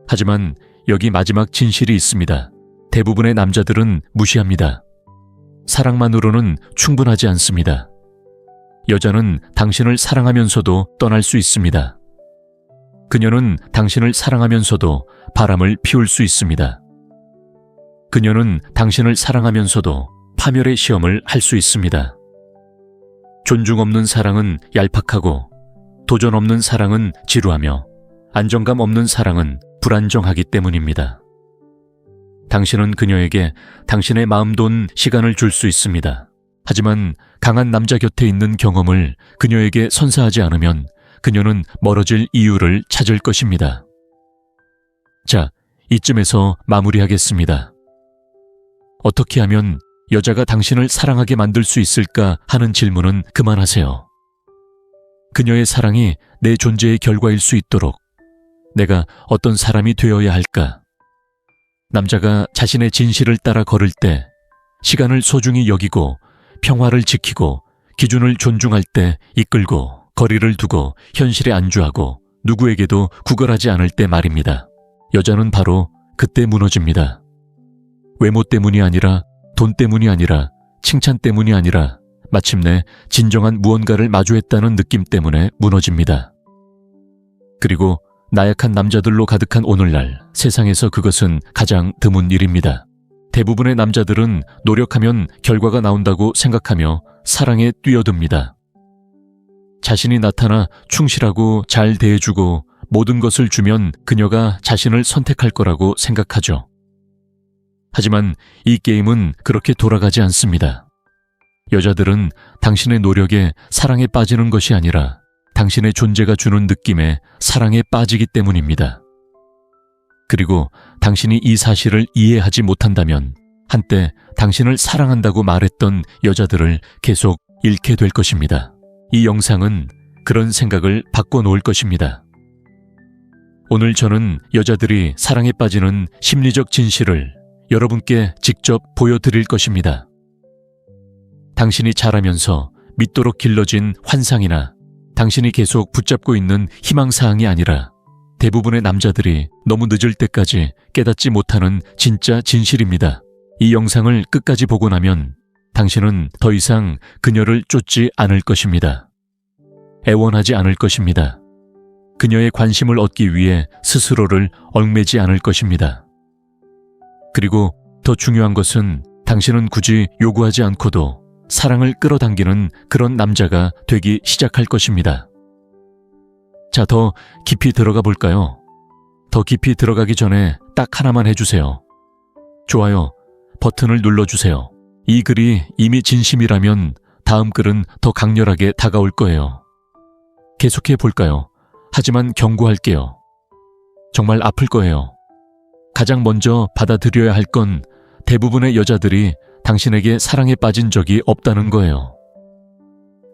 하지만 여기 마지막 진실이 있습니다. 대부분의 남자들은 무시합니다. 사랑만으로는 충분하지 않습니다. 여자는 당신을 사랑하면서도 떠날 수 있습니다. 그녀는 당신을 사랑하면서도 바람을 피울 수 있습니다. 그녀는 당신을 사랑하면서도 파멸의 시험을 할 수 있습니다. 존중 없는 사랑은 얄팍하고 도전 없는 사랑은 지루하며 안정감 없는 사랑은 불안정하기 때문입니다. 당신은 그녀에게 당신의 마음 돈 시간을 줄 수 있습니다. 하지만 강한 남자 곁에 있는 경험을 그녀에게 선사하지 않으면 그녀는 멀어질 이유를 찾을 것입니다. 자, 이쯤에서 마무리하겠습니다. 어떻게 하면 여자가 당신을 사랑하게 만들 수 있을까 하는 질문은 그만하세요. 그녀의 사랑이 내 존재의 결과일 수 있도록 내가 어떤 사람이 되어야 할까? 남자가 자신의 진실을 따라 걸을 때, 시간을 소중히 여기고 평화를 지키고 기준을 존중할 때 이끌고 거리를 두고 현실에 안주하고 누구에게도 구걸하지 않을 때 말입니다. 여자는 바로 그때 무너집니다. 외모 때문이 아니라, 돈 때문이 아니라, 칭찬 때문이 아니라 마침내 진정한 무언가를 마주했다는 느낌 때문에 무너집니다. 그리고 나약한 남자들로 가득한 오늘날 세상에서 그것은 가장 드문 일입니다. 대부분의 남자들은 노력하면 결과가 나온다고 생각하며 사랑에 뛰어듭니다. 자신이 나타나 충실하고 잘 대해주고 모든 것을 주면 그녀가 자신을 선택할 거라고 생각하죠. 하지만 이 게임은 그렇게 돌아가지 않습니다. 여자들은 당신의 노력에 사랑에 빠지는 것이 아니라 당신의 존재가 주는 느낌에 사랑에 빠지기 때문입니다. 그리고 당신이 이 사실을 이해하지 못한다면 한때 당신을 사랑한다고 말했던 여자들을 계속 잃게 될 것입니다. 이 영상은 그런 생각을 바꿔놓을 것입니다. 오늘 저는 여자들이 사랑에 빠지는 심리적 진실을 여러분께 직접 보여드릴 것입니다. 당신이 자라면서 믿도록 길러진 환상이나 당신이 계속 붙잡고 있는 희망사항이 아니라 대부분의 남자들이 너무 늦을 때까지 깨닫지 못하는 진짜 진실입니다. 이 영상을 끝까지 보고 나면 당신은 더 이상 그녀를 쫓지 않을 것입니다. 애원하지 않을 것입니다. 그녀의 관심을 얻기 위해 스스로를 얽매지 않을 것입니다. 그리고 더 중요한 것은 당신은 굳이 요구하지 않고도 사랑을 끌어당기는 그런 남자가 되기 시작할 것입니다. 자, 더 깊이 들어가 볼까요? 더 깊이 들어가기 전에 딱 하나만 해주세요. 좋아요 버튼을 눌러주세요. 이 글이 이미 진심이라면 다음 글은 더 강렬하게 다가올 거예요. 계속해 볼까요? 하지만 경고할게요. 정말 아플 거예요. 가장 먼저 받아들여야 할 건 대부분의 여자들이 당신에게 사랑에 빠진 적이 없다는 거예요.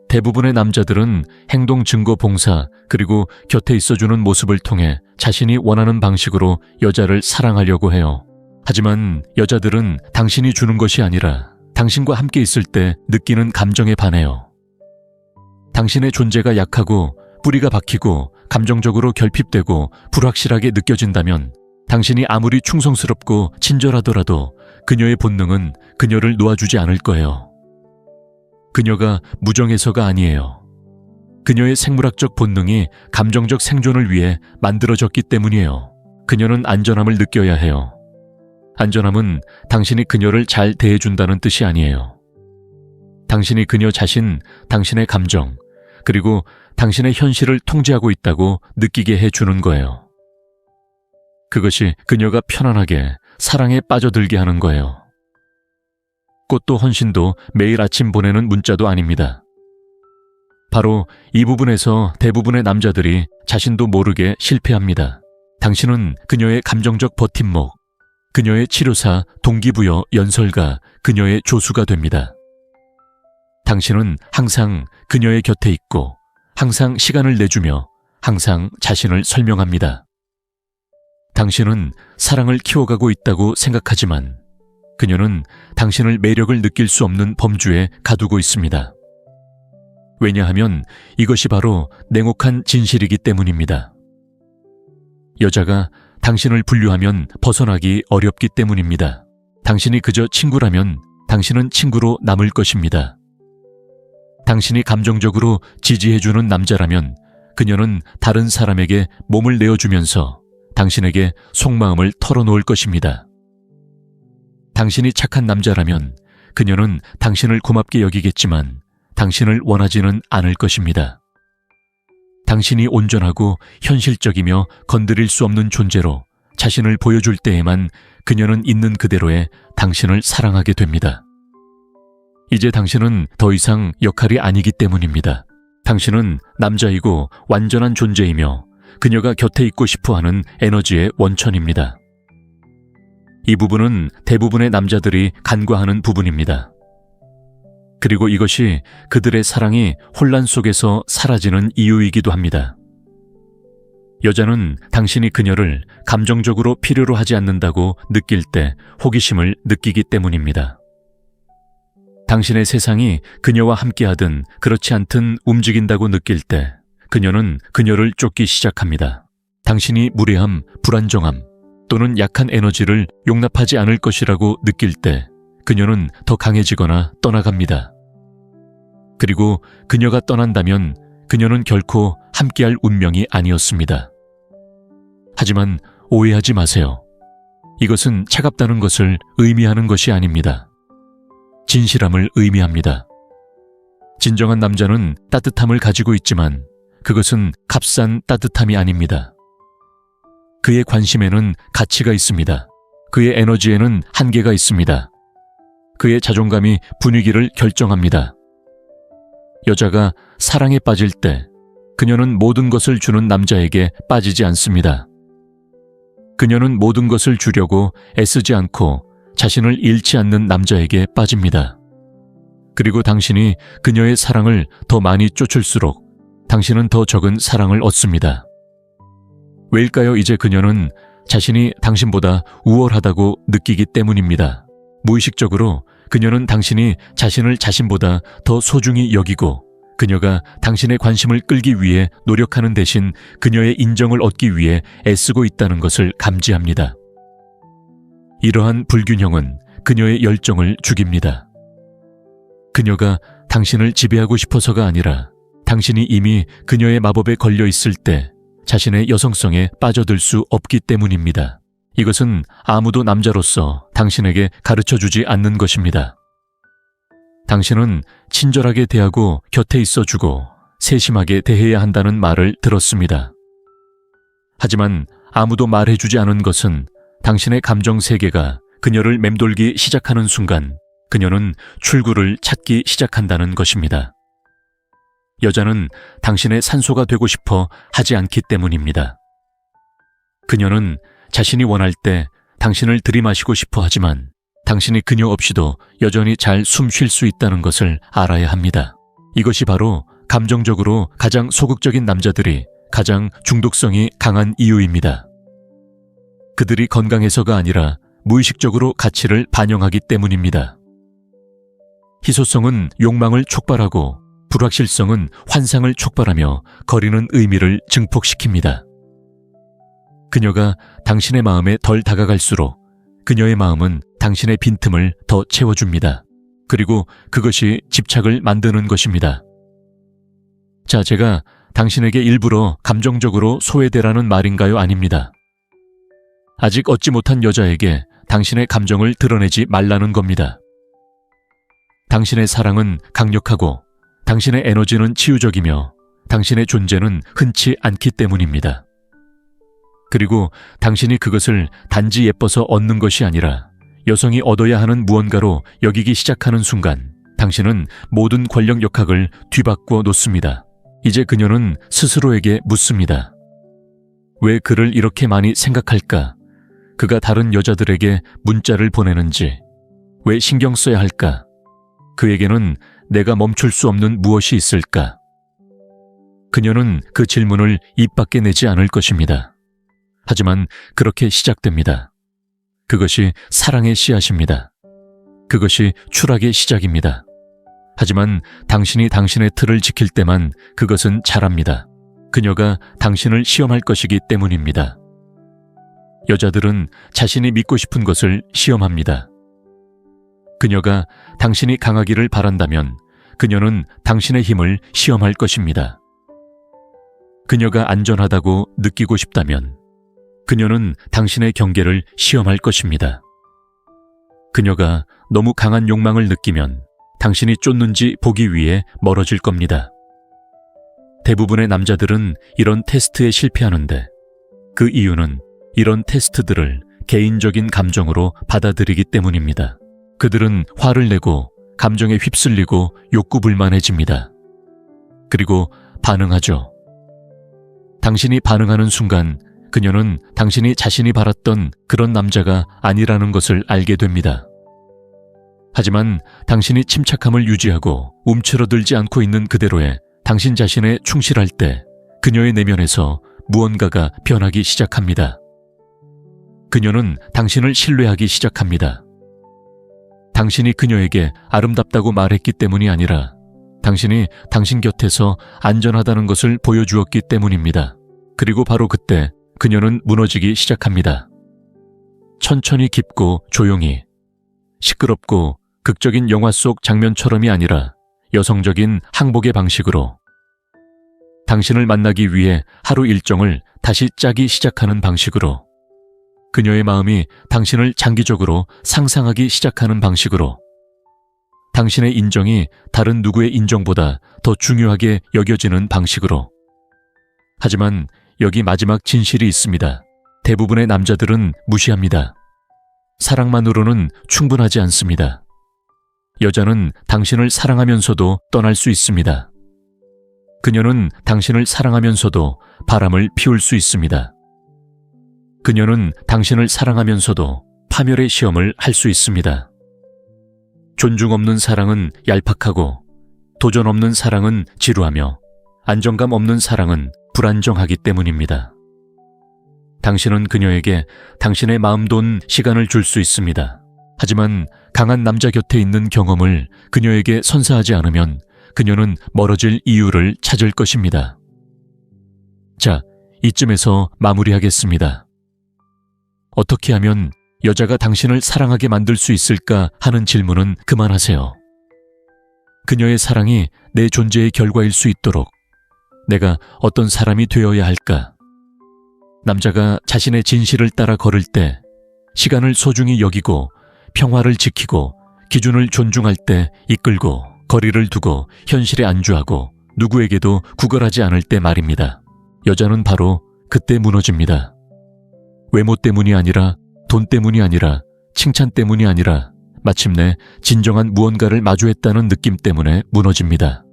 대부분의 남자들은 행동 증거 봉사 그리고 곁에 있어주는 모습을 통해 자신이 원하는 방식으로 여자를 사랑하려고 해요. 하지만 여자들은 당신이 주는 것이 아니라 당신과 함께 있을 때 느끼는 감정에 반해요. 당신의 존재가 약하고 뿌리가 박히고 감정적으로 결핍되고 불확실하게 느껴진다면 당신이 아무리 충성스럽고 친절하더라도 그녀의 본능은 그녀를 놓아주지 않을 거예요. 그녀가 무정해서가 아니에요. 그녀의 생물학적 본능이 감정적 생존을 위해 만들어졌기 때문이에요. 그녀는 안전함을 느껴야 해요. 안전함은 당신이 그녀를 잘 대해준다는 뜻이 아니에요. 당신이 그녀 자신, 당신의 감정, 그리고 당신의 현실을 통제하고 있다고 느끼게 해주는 거예요. 그것이 그녀가 편안하게 사랑에 빠져들게 하는 거예요. 꽃도 헌신도 매일 아침 보내는 문자도 아닙니다. 바로 이 부분에서 대부분의 남자들이 자신도 모르게 실패합니다. 당신은 그녀의 감정적 버팀목, 그녀의 치료사, 동기부여, 연설가, 그녀의 조수가 됩니다. 당신은 항상 그녀의 곁에 있고 항상 시간을 내주며 항상 자신을 설명합니다. 당신은 사랑을 키워가고 있다고 생각하지만 그녀는 당신을 매력을 느낄 수 없는 범주에 가두고 있습니다. 왜냐하면 이것이 바로 냉혹한 진실이기 때문입니다. 여자가 당신을 분류하면 벗어나기 어렵기 때문입니다. 당신이 그저 친구라면 당신은 친구로 남을 것입니다. 당신이 감정적으로 지지해주는 남자라면 그녀는 다른 사람에게 몸을 내어주면서 당신에게 속마음을 털어놓을 것입니다. 당신이 착한 남자라면 그녀는 당신을 고맙게 여기겠지만 당신을 원하지는 않을 것입니다. 당신이 온전하고 현실적이며 건드릴 수 없는 존재로 자신을 보여줄 때에만 그녀는 있는 그대로의 당신을 사랑하게 됩니다. 이제 당신은 더 이상 역할이 아니기 때문입니다. 당신은 남자이고 완전한 존재이며 그녀가 곁에 있고 싶어하는 에너지의 원천입니다. 이 부분은 대부분의 남자들이 간과하는 부분입니다. 그리고 이것이 그들의 사랑이 혼란 속에서 사라지는 이유이기도 합니다. 여자는 당신이 그녀를 감정적으로 필요로 하지 않는다고 느낄 때 호기심을 느끼기 때문입니다. 당신의 세상이 그녀와 함께하든 그렇지 않든 움직인다고 느낄 때 그녀는 그녀를 쫓기 시작합니다. 당신이 무례함, 불안정함, 또는 약한 에너지를 용납하지 않을 것이라고 느낄 때 그녀는 더 강해지거나 떠나갑니다. 그리고 그녀가 떠난다면 그녀는 결코 함께할 운명이 아니었습니다. 하지만 오해하지 마세요. 이것은 차갑다는 것을 의미하는 것이 아닙니다. 진실함을 의미합니다. 진정한 남자는 따뜻함을 가지고 있지만 그것은 값싼 따뜻함이 아닙니다. 그의 관심에는 가치가 있습니다. 그의 에너지에는 한계가 있습니다. 그의 자존감이 분위기를 결정합니다. 여자가 사랑에 빠질 때 그녀는 모든 것을 주는 남자에게 빠지지 않습니다. 그녀는 모든 것을 주려고 애쓰지 않고 자신을 잃지 않는 남자에게 빠집니다. 그리고 당신이 그녀의 사랑을 더 많이 쫓을수록 당신은 더 적은 사랑을 얻습니다. 왜일까요? 이제 그녀는 자신이 당신보다 우월하다고 느끼기 때문입니다. 무의식적으로 그녀는 당신이 자신을 자신보다 더 소중히 여기고 그녀가 당신의 관심을 끌기 위해 노력하는 대신 그녀의 인정을 얻기 위해 애쓰고 있다는 것을 감지합니다. 이러한 불균형은 그녀의 열정을 죽입니다. 그녀가 당신을 지배하고 싶어서가 아니라 당신이 이미 그녀의 마법에 걸려 있을 때 자신의 여성성에 빠져들 수 없기 때문입니다. 이것은 아무도 남자로서 당신에게 가르쳐주지 않는 것입니다. 당신은 친절하게 대하고 곁에 있어주고 세심하게 대해야 한다는 말을 들었습니다. 하지만 아무도 말해주지 않은 것은 당신의 감정 세계가 그녀를 맴돌기 시작하는 순간 그녀는 출구를 찾기 시작한다는 것입니다. 여자는 당신의 산소가 되고 싶어 하지 않기 때문입니다. 그녀는 자신이 원할 때 당신을 들이마시고 싶어 하지만 당신이 그녀 없이도 여전히 잘 숨 쉴 수 있다는 것을 알아야 합니다. 이것이 바로 감정적으로 가장 소극적인 남자들이 가장 중독성이 강한 이유입니다. 그들이 건강해서가 아니라 무의식적으로 가치를 반영하기 때문입니다. 희소성은 욕망을 촉발하고 불확실성은 환상을 촉발하며 거리는 의미를 증폭시킵니다. 그녀가 당신의 마음에 덜 다가갈수록 그녀의 마음은 당신의 빈틈을 더 채워줍니다. 그리고 그것이 집착을 만드는 것입니다. 자, 제가 당신에게 일부러 감정적으로 소외되라는 말인가요? 아닙니다. 아직 얻지 못한 여자에게 당신의 감정을 드러내지 말라는 겁니다. 당신의 사랑은 강력하고 당신의 에너지는 치유적이며 당신의 존재는 흔치 않기 때문입니다. 그리고 당신이 그것을 단지 예뻐서 얻는 것이 아니라 여성이 얻어야 하는 무언가로 여기기 시작하는 순간 당신은 모든 권력 역학을 뒤바꿔 놓습니다. 이제 그녀는 스스로에게 묻습니다. 왜 그를 이렇게 많이 생각할까? 그가 다른 여자들에게 문자를 보내는지, 왜 신경 써야 할까? 그에게는 내가 멈출 수 없는 무엇이 있을까? 그녀는 그 질문을 입 밖에 내지 않을 것입니다. 하지만 그렇게 시작됩니다. 그것이 사랑의 씨앗입니다. 그것이 추락의 시작입니다. 하지만 당신이 당신의 틀을 지킬 때만 그것은 자랍니다. 그녀가 당신을 시험할 것이기 때문입니다. 여자들은 자신이 믿고 싶은 것을 시험합니다. 그녀가 당신이 강하기를 바란다면 그녀는 당신의 힘을 시험할 것입니다. 그녀가 안전하다고 느끼고 싶다면 그녀는 당신의 경계를 시험할 것입니다. 그녀가 너무 강한 욕망을 느끼면 당신이 쫓는지 보기 위해 멀어질 겁니다. 대부분의 남자들은 이런 테스트에 실패하는데 그 이유는 이런 테스트들을 개인적인 감정으로 받아들이기 때문입니다. 그들은 화를 내고 감정에 휩쓸리고 욕구불만해집니다. 그리고 반응하죠. 당신이 반응하는 순간 그녀는 당신이 자신이 바랐던 그런 남자가 아니라는 것을 알게 됩니다. 하지만 당신이 침착함을 유지하고 움츠러들지 않고 있는 그대로의 당신 자신에 충실할 때 그녀의 내면에서 무언가가 변하기 시작합니다. 그녀는 당신을 신뢰하기 시작합니다. 당신이 그녀에게 아름답다고 말했기 때문이 아니라 당신이 당신 곁에서 안전하다는 것을 보여주었기 때문입니다. 그리고 바로 그때 그녀는 무너지기 시작합니다. 천천히 깊고 조용히, 시끄럽고 극적인 영화 속 장면처럼이 아니라 여성적인 항복의 방식으로, 당신을 만나기 위해 하루 일정을 다시 짜기 시작하는 방식으로, 그녀의 마음이 당신을 장기적으로 상상하기 시작하는 방식으로, 당신의 인정이 다른 누구의 인정보다 더 중요하게 여겨지는 방식으로. 하지만 여기 마지막 진실이 있습니다. 대부분의 남자들은 무시합니다. 사랑만으로는 충분하지 않습니다. 여자는 당신을 사랑하면서도 떠날 수 있습니다. 그녀는 당신을 사랑하면서도 바람을 피울 수 있습니다. 그녀는 당신을 사랑하면서도 파멸의 시험을 할 수 있습니다. 존중 없는 사랑은 얄팍하고, 도전 없는 사랑은 지루하며, 안정감 없는 사랑은 불안정하기 때문입니다. 당신은 그녀에게 당신의 마음 돈 시간을 줄 수 있습니다. 하지만 강한 남자 곁에 있는 경험을 그녀에게 선사하지 않으면 그녀는 멀어질 이유를 찾을 것입니다. 자, 이쯤에서 마무리하겠습니다. 어떻게 하면 여자가 당신을 사랑하게 만들 수 있을까 하는 질문은 그만하세요. 그녀의 사랑이 내 존재의 결과일 수 있도록 내가 어떤 사람이 되어야 할까? 남자가 자신의 진실을 따라 걸을 때, 시간을 소중히 여기고 평화를 지키고 기준을 존중할 때 이끌고 거리를 두고 현실에 안주하고 누구에게도 구걸하지 않을 때 말입니다. 여자는 바로 그때 무너집니다. 외모 때문이 아니라, 돈 때문이 아니라, 칭찬 때문이 아니라 마침내 진정한 무언가를 마주했다는 느낌 때문에 무너집니다.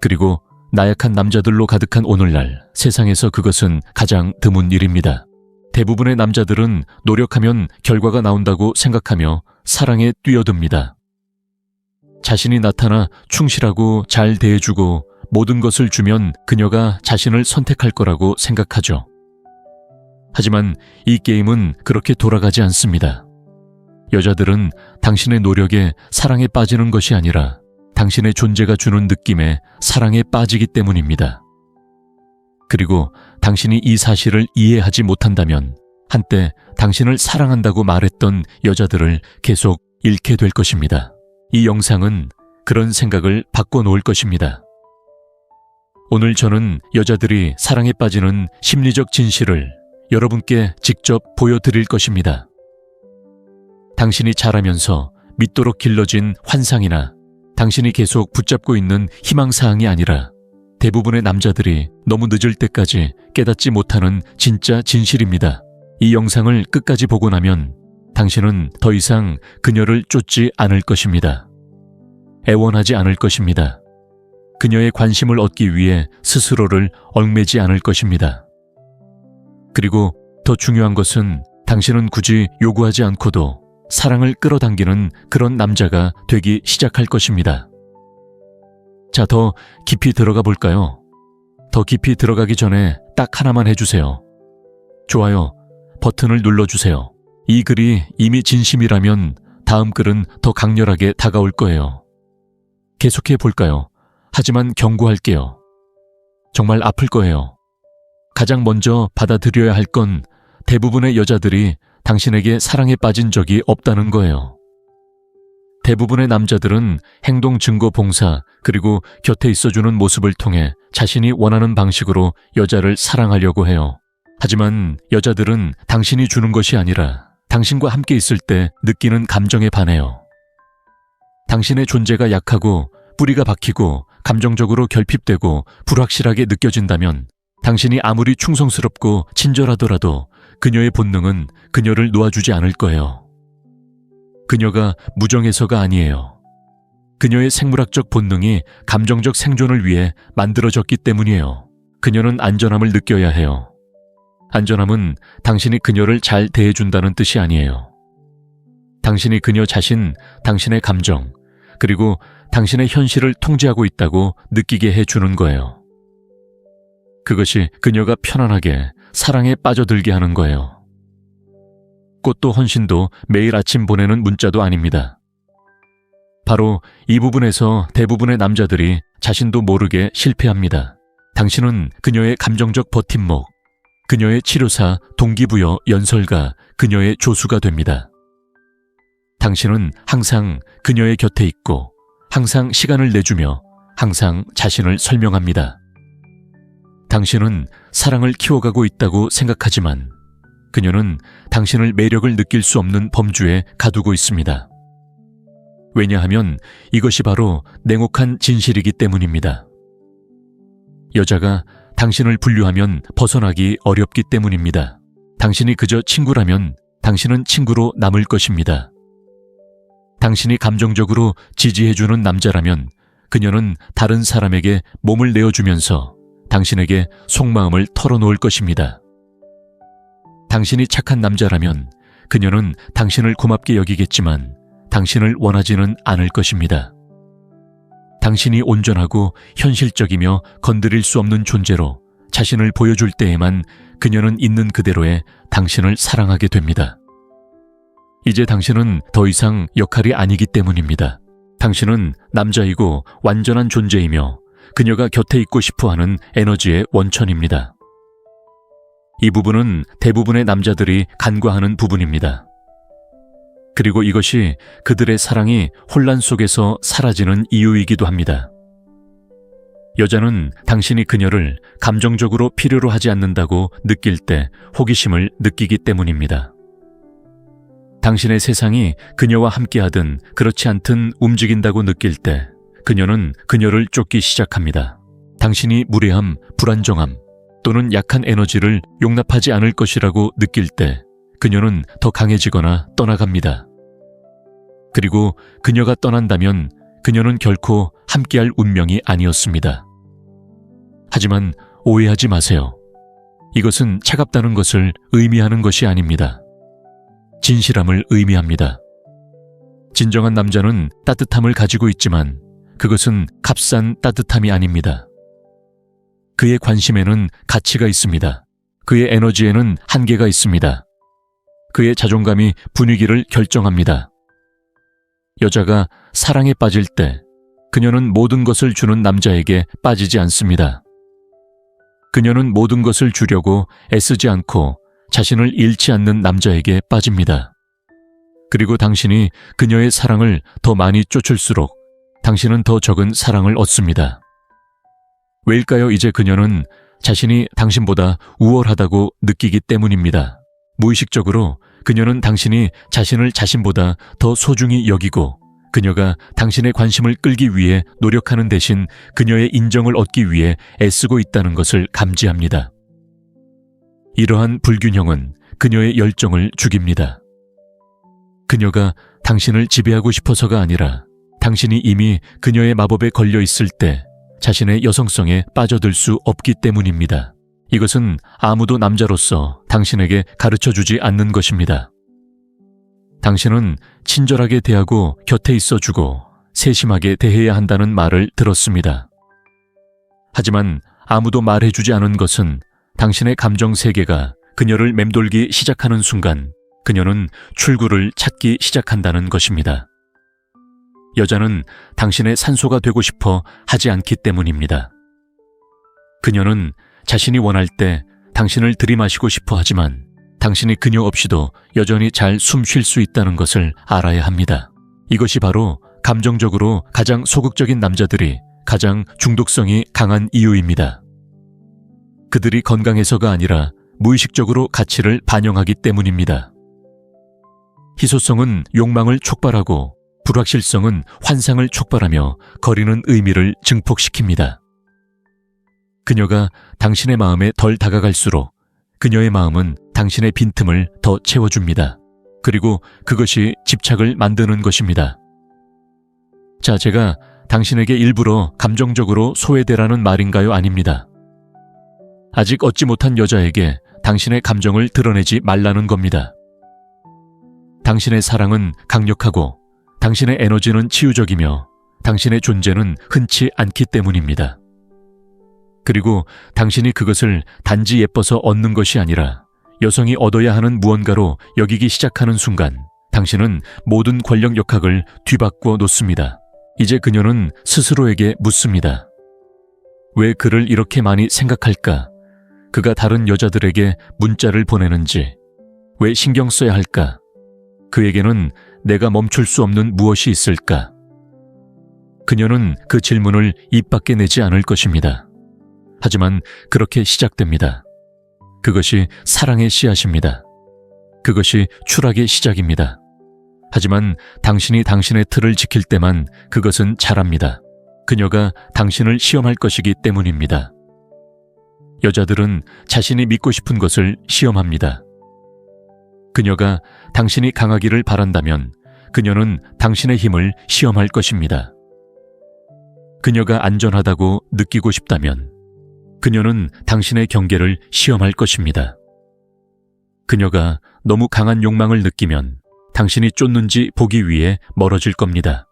그리고 나약한 남자들로 가득한 오늘날 세상에서 그것은 가장 드문 일입니다. 대부분의 남자들은 노력하면 결과가 나온다고 생각하며 사랑에 뛰어듭니다. 자신이 나타나 충실하고 잘 대해주고 모든 것을 주면 그녀가 자신을 선택할 거라고 생각하죠. 하지만 이 게임은 그렇게 돌아가지 않습니다. 여자들은 당신의 노력에 사랑에 빠지는 것이 아니라 당신의 존재가 주는 느낌에 사랑에 빠지기 때문입니다. 그리고 당신이 이 사실을 이해하지 못한다면 한때 당신을 사랑한다고 말했던 여자들을 계속 잃게 될 것입니다. 이 영상은 그런 생각을 바꿔놓을 것입니다. 오늘 저는 여자들이 사랑에 빠지는 심리적 진실을 여러분께 직접 보여드릴 것입니다. 당신이 자라면서 믿도록 길러진 환상이나 당신이 계속 붙잡고 있는 희망사항이 아니라 대부분의 남자들이 너무 늦을 때까지 깨닫지 못하는 진짜 진실입니다. 이 영상을 끝까지 보고 나면 당신은 더 이상 그녀를 쫓지 않을 것입니다. 애원하지 않을 것입니다. 그녀의 관심을 얻기 위해 스스로를 얽매지 않을 것입니다. 그리고 더 중요한 것은 당신은 굳이 요구하지 않고도 사랑을 끌어당기는 그런 남자가 되기 시작할 것입니다. 자, 더 깊이 들어가 볼까요? 더 깊이 들어가기 전에 딱 하나만 해주세요. 좋아요 버튼을 눌러주세요. 이 글이 이미 진심이라면 다음 글은 더 강렬하게 다가올 거예요. 계속해 볼까요? 하지만 경고할게요. 정말 아플 거예요. 가장 먼저 받아들여야 할 건 대부분의 여자들이 당신에게 사랑에 빠진 적이 없다는 거예요. 대부분의 남자들은 행동 증거 봉사 그리고 곁에 있어주는 모습을 통해 자신이 원하는 방식으로 여자를 사랑하려고 해요. 하지만 여자들은 당신이 주는 것이 아니라 당신과 함께 있을 때 느끼는 감정에 반해요. 당신의 존재가 약하고 뿌리가 박히고 감정적으로 결핍되고 불확실하게 느껴진다면 당신이 아무리 충성스럽고 친절하더라도 그녀의 본능은 그녀를 놓아주지 않을 거예요. 그녀가 무정해서가 아니에요. 그녀의 생물학적 본능이 감정적 생존을 위해 만들어졌기 때문이에요. 그녀는 안전함을 느껴야 해요. 안전함은 당신이 그녀를 잘 대해준다는 뜻이 아니에요. 당신이 그녀 자신, 당신의 감정, 그리고 당신의 현실을 통제하고 있다고 느끼게 해주는 거예요. 그것이 그녀가 편안하게 사랑에 빠져들게 하는 거예요. 꽃도 헌신도 매일 아침 보내는 문자도 아닙니다. 바로 이 부분에서 대부분의 남자들이 자신도 모르게 실패합니다. 당신은 그녀의 감정적 버팀목, 그녀의 치료사, 동기부여, 연설가, 그녀의 조수가 됩니다. 당신은 항상 그녀의 곁에 있고 항상 시간을 내주며 항상 자신을 설명합니다. 당신은 사랑을 키워가고 있다고 생각하지만 그녀는 당신을 매력을 느낄 수 없는 범주에 가두고 있습니다. 왜냐하면 이것이 바로 냉혹한 진실이기 때문입니다. 여자가 당신을 분류하면 벗어나기 어렵기 때문입니다. 당신이 그저 친구라면 당신은 친구로 남을 것입니다. 당신이 감정적으로 지지해주는 남자라면 그녀는 다른 사람에게 몸을 내어주면서 당신에게 속마음을 털어놓을 것입니다. 당신이 착한 남자라면 그녀는 당신을 고맙게 여기겠지만 당신을 원하지는 않을 것입니다. 당신이 온전하고 현실적이며 건드릴 수 없는 존재로 자신을 보여줄 때에만 그녀는 있는 그대로의 당신을 사랑하게 됩니다. 이제 당신은 더 이상 역할이 아니기 때문입니다. 당신은 남자이고 완전한 존재이며 그녀가 곁에 있고 싶어하는 에너지의 원천입니다. 이 부분은 대부분의 남자들이 간과하는 부분입니다. 그리고 이것이 그들의 사랑이 혼란 속에서 사라지는 이유이기도 합니다. 여자는 당신이 그녀를 감정적으로 필요로 하지 않는다고 느낄 때 호기심을 느끼기 때문입니다. 당신의 세상이 그녀와 함께하든 그렇지 않든 움직인다고 느낄 때 그녀는 그녀를 쫓기 시작합니다. 당신이 무례함, 불안정함 또는 약한 에너지를 용납하지 않을 것이라고 느낄 때 그녀는 더 강해지거나 떠나갑니다. 그리고 그녀가 떠난다면 그녀는 결코 함께할 운명이 아니었습니다. 하지만 오해하지 마세요. 이것은 차갑다는 것을 의미하는 것이 아닙니다. 진실함을 의미합니다. 진정한 남자는 따뜻함을 가지고 있지만 그것은 값싼 따뜻함이 아닙니다. 그의 관심에는 가치가 있습니다. 그의 에너지에는 한계가 있습니다. 그의 자존감이 분위기를 결정합니다. 여자가 사랑에 빠질 때 그녀는 모든 것을 주는 남자에게 빠지지 않습니다. 그녀는 모든 것을 주려고 애쓰지 않고 자신을 잃지 않는 남자에게 빠집니다. 그리고 당신이 그녀의 사랑을 더 많이 쫓을수록 당신은 더 적은 사랑을 얻습니다. 왜일까요? 이제 그녀는 자신이 당신보다 우월하다고 느끼기 때문입니다. 무의식적으로 그녀는 당신이 자신을 자신보다 더 소중히 여기고 그녀가 당신의 관심을 끌기 위해 노력하는 대신 그녀의 인정을 얻기 위해 애쓰고 있다는 것을 감지합니다. 이러한 불균형은 그녀의 열정을 죽입니다. 그녀가 당신을 지배하고 싶어서가 아니라 당신이 이미 그녀의 마법에 걸려 있을 때 자신의 여성성에 빠져들 수 없기 때문입니다. 이것은 아무도 남자로서 당신에게 가르쳐주지 않는 것입니다. 당신은 친절하게 대하고 곁에 있어주고 세심하게 대해야 한다는 말을 들었습니다. 하지만 아무도 말해주지 않은 것은 당신의 감정 세계가 그녀를 맴돌기 시작하는 순간 그녀는 출구를 찾기 시작한다는 것입니다. 여자는 당신의 산소가 되고 싶어 하지 않기 때문입니다. 그녀는 자신이 원할 때 당신을 들이마시고 싶어 하지만 당신이 그녀 없이도 여전히 잘 숨 쉴 수 있다는 것을 알아야 합니다. 이것이 바로 감정적으로 가장 소극적인 남자들이 가장 중독성이 강한 이유입니다. 그들이 건강해서가 아니라 무의식적으로 가치를 반영하기 때문입니다. 희소성은 욕망을 촉발하고 불확실성은 환상을 촉발하며 거리는 의미를 증폭시킵니다. 그녀가 당신의 마음에 덜 다가갈수록 그녀의 마음은 당신의 빈틈을 더 채워줍니다. 그리고 그것이 집착을 만드는 것입니다. 자, 제가 당신에게 일부러 감정적으로 소외되라는 말인가요? 아닙니다. 아직 얻지 못한 여자에게 당신의 감정을 드러내지 말라는 겁니다. 당신의 사랑은 강력하고 당신의 에너지는 치유적이며 당신의 존재는 흔치 않기 때문입니다. 그리고 당신이 그것을 단지 예뻐서 얻는 것이 아니라 여성이 얻어야 하는 무언가로 여기기 시작하는 순간 당신은 모든 권력 역학을 뒤바꿔 놓습니다. 이제 그녀는 스스로에게 묻습니다. 왜 그를 이렇게 많이 생각할까? 그가 다른 여자들에게 문자를 보내는지, 왜 신경 써야 할까? 그에게는 내가 멈출 수 없는 무엇이 있을까? 그녀는 그 질문을 입 밖에 내지 않을 것입니다. 하지만 그렇게 시작됩니다. 그것이 사랑의 씨앗입니다. 그것이 추락의 시작입니다. 하지만 당신이 당신의 틀을 지킬 때만 그것은 자랍니다. 그녀가 당신을 시험할 것이기 때문입니다. 여자들은 자신이 믿고 싶은 것을 시험합니다. 그녀가 당신이 강하기를 바란다면 그녀는 당신의 힘을 시험할 것입니다. 그녀가 안전하다고 느끼고 싶다면 그녀는 당신의 경계를 시험할 것입니다. 그녀가 너무 강한 욕망을 느끼면 당신이 쫓는지 보기 위해 멀어질 겁니다.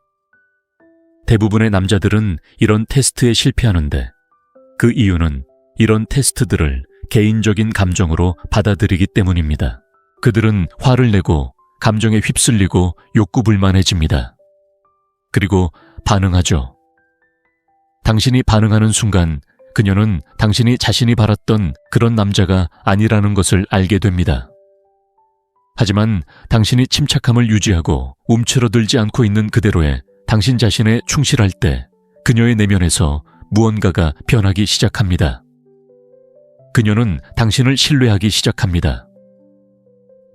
대부분의 남자들은 이런 테스트에 실패하는데 그 이유는 이런 테스트들을 개인적인 감정으로 받아들이기 때문입니다. 그들은 화를 내고 감정에 휩쓸리고 욕구불만해집니다. 그리고 반응하죠. 당신이 반응하는 순간 그녀는 당신이 자신이 바랐던 그런 남자가 아니라는 것을 알게 됩니다. 하지만 당신이 침착함을 유지하고 움츠러들지 않고 있는 그대로의 당신 자신에 충실할 때 그녀의 내면에서 무언가가 변하기 시작합니다. 그녀는 당신을 신뢰하기 시작합니다.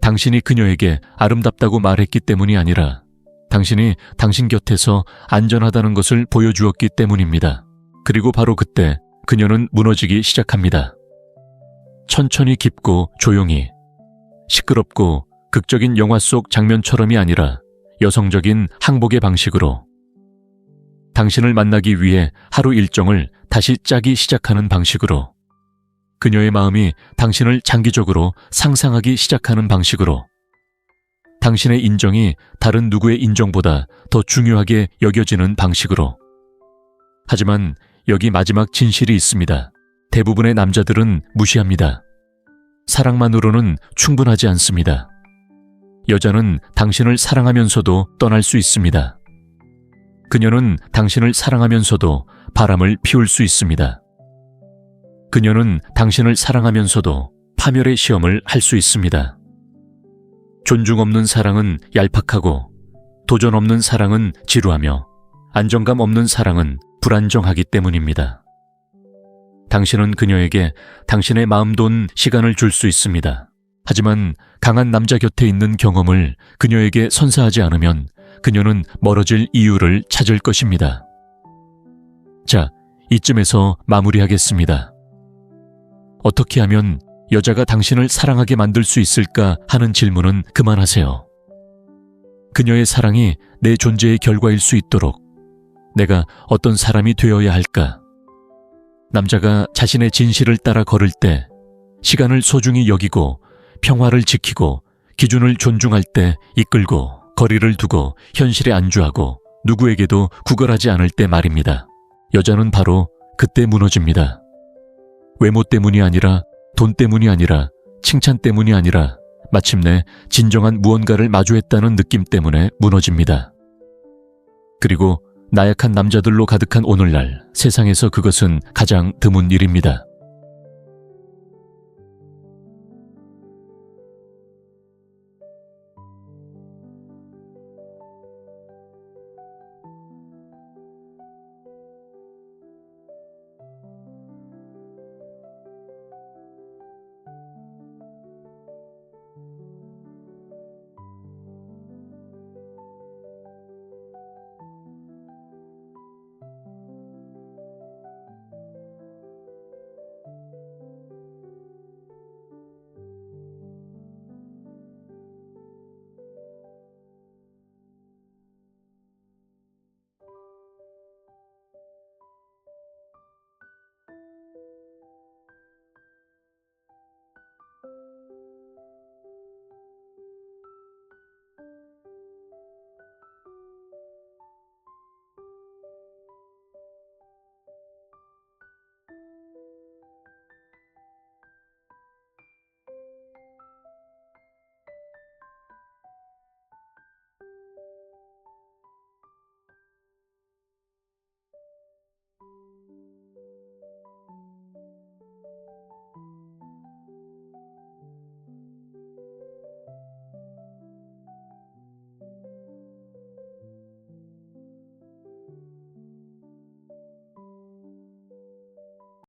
당신이 그녀에게 아름답다고 말했기 때문이 아니라 당신이 당신 곁에서 안전하다는 것을 보여주었기 때문입니다. 그리고 바로 그때 그녀는 무너지기 시작합니다. 천천히 깊고 조용히, 시끄럽고 극적인 영화 속 장면처럼이 아니라 여성적인 항복의 방식으로, 당신을 만나기 위해 하루 일정을 다시 짜기 시작하는 방식으로, 그녀의 마음이 당신을 장기적으로 상상하기 시작하는 방식으로, 당신의 인정이 다른 누구의 인정보다 더 중요하게 여겨지는 방식으로. 하지만 여기 마지막 진실이 있습니다. 대부분의 남자들은 무시합니다. 사랑만으로는 충분하지 않습니다. 여자는 당신을 사랑하면서도 떠날 수 있습니다. 그녀는 당신을 사랑하면서도 바람을 피울 수 있습니다. 그녀는 당신을 사랑하면서도 파멸의 시험을 할 수 있습니다. 존중 없는 사랑은 얄팍하고, 도전 없는 사랑은 지루하며, 안정감 없는 사랑은 불안정하기 때문입니다. 당신은 그녀에게 당신의 마음 돈 시간을 줄 수 있습니다. 하지만 강한 남자 곁에 있는 경험을 그녀에게 선사하지 않으면 그녀는 멀어질 이유를 찾을 것입니다. 자, 이쯤에서 마무리하겠습니다. 어떻게 하면 여자가 당신을 사랑하게 만들 수 있을까 하는 질문은 그만하세요. 그녀의 사랑이 내 존재의 결과일 수 있도록 내가 어떤 사람이 되어야 할까? 남자가 자신의 진실을 따라 걸을 때, 시간을 소중히 여기고 평화를 지키고 기준을 존중할 때 이끌고 거리를 두고 현실에 안주하고 누구에게도 구걸하지 않을 때 말입니다. 여자는 바로 그때 무너집니다. 외모 때문이 아니라, 돈 때문이 아니라, 칭찬 때문이 아니라 마침내 진정한 무언가를 마주했다는 느낌 때문에 무너집니다. 그리고 나약한 남자들로 가득한 오늘날 세상에서 그것은 가장 드문 일입니다.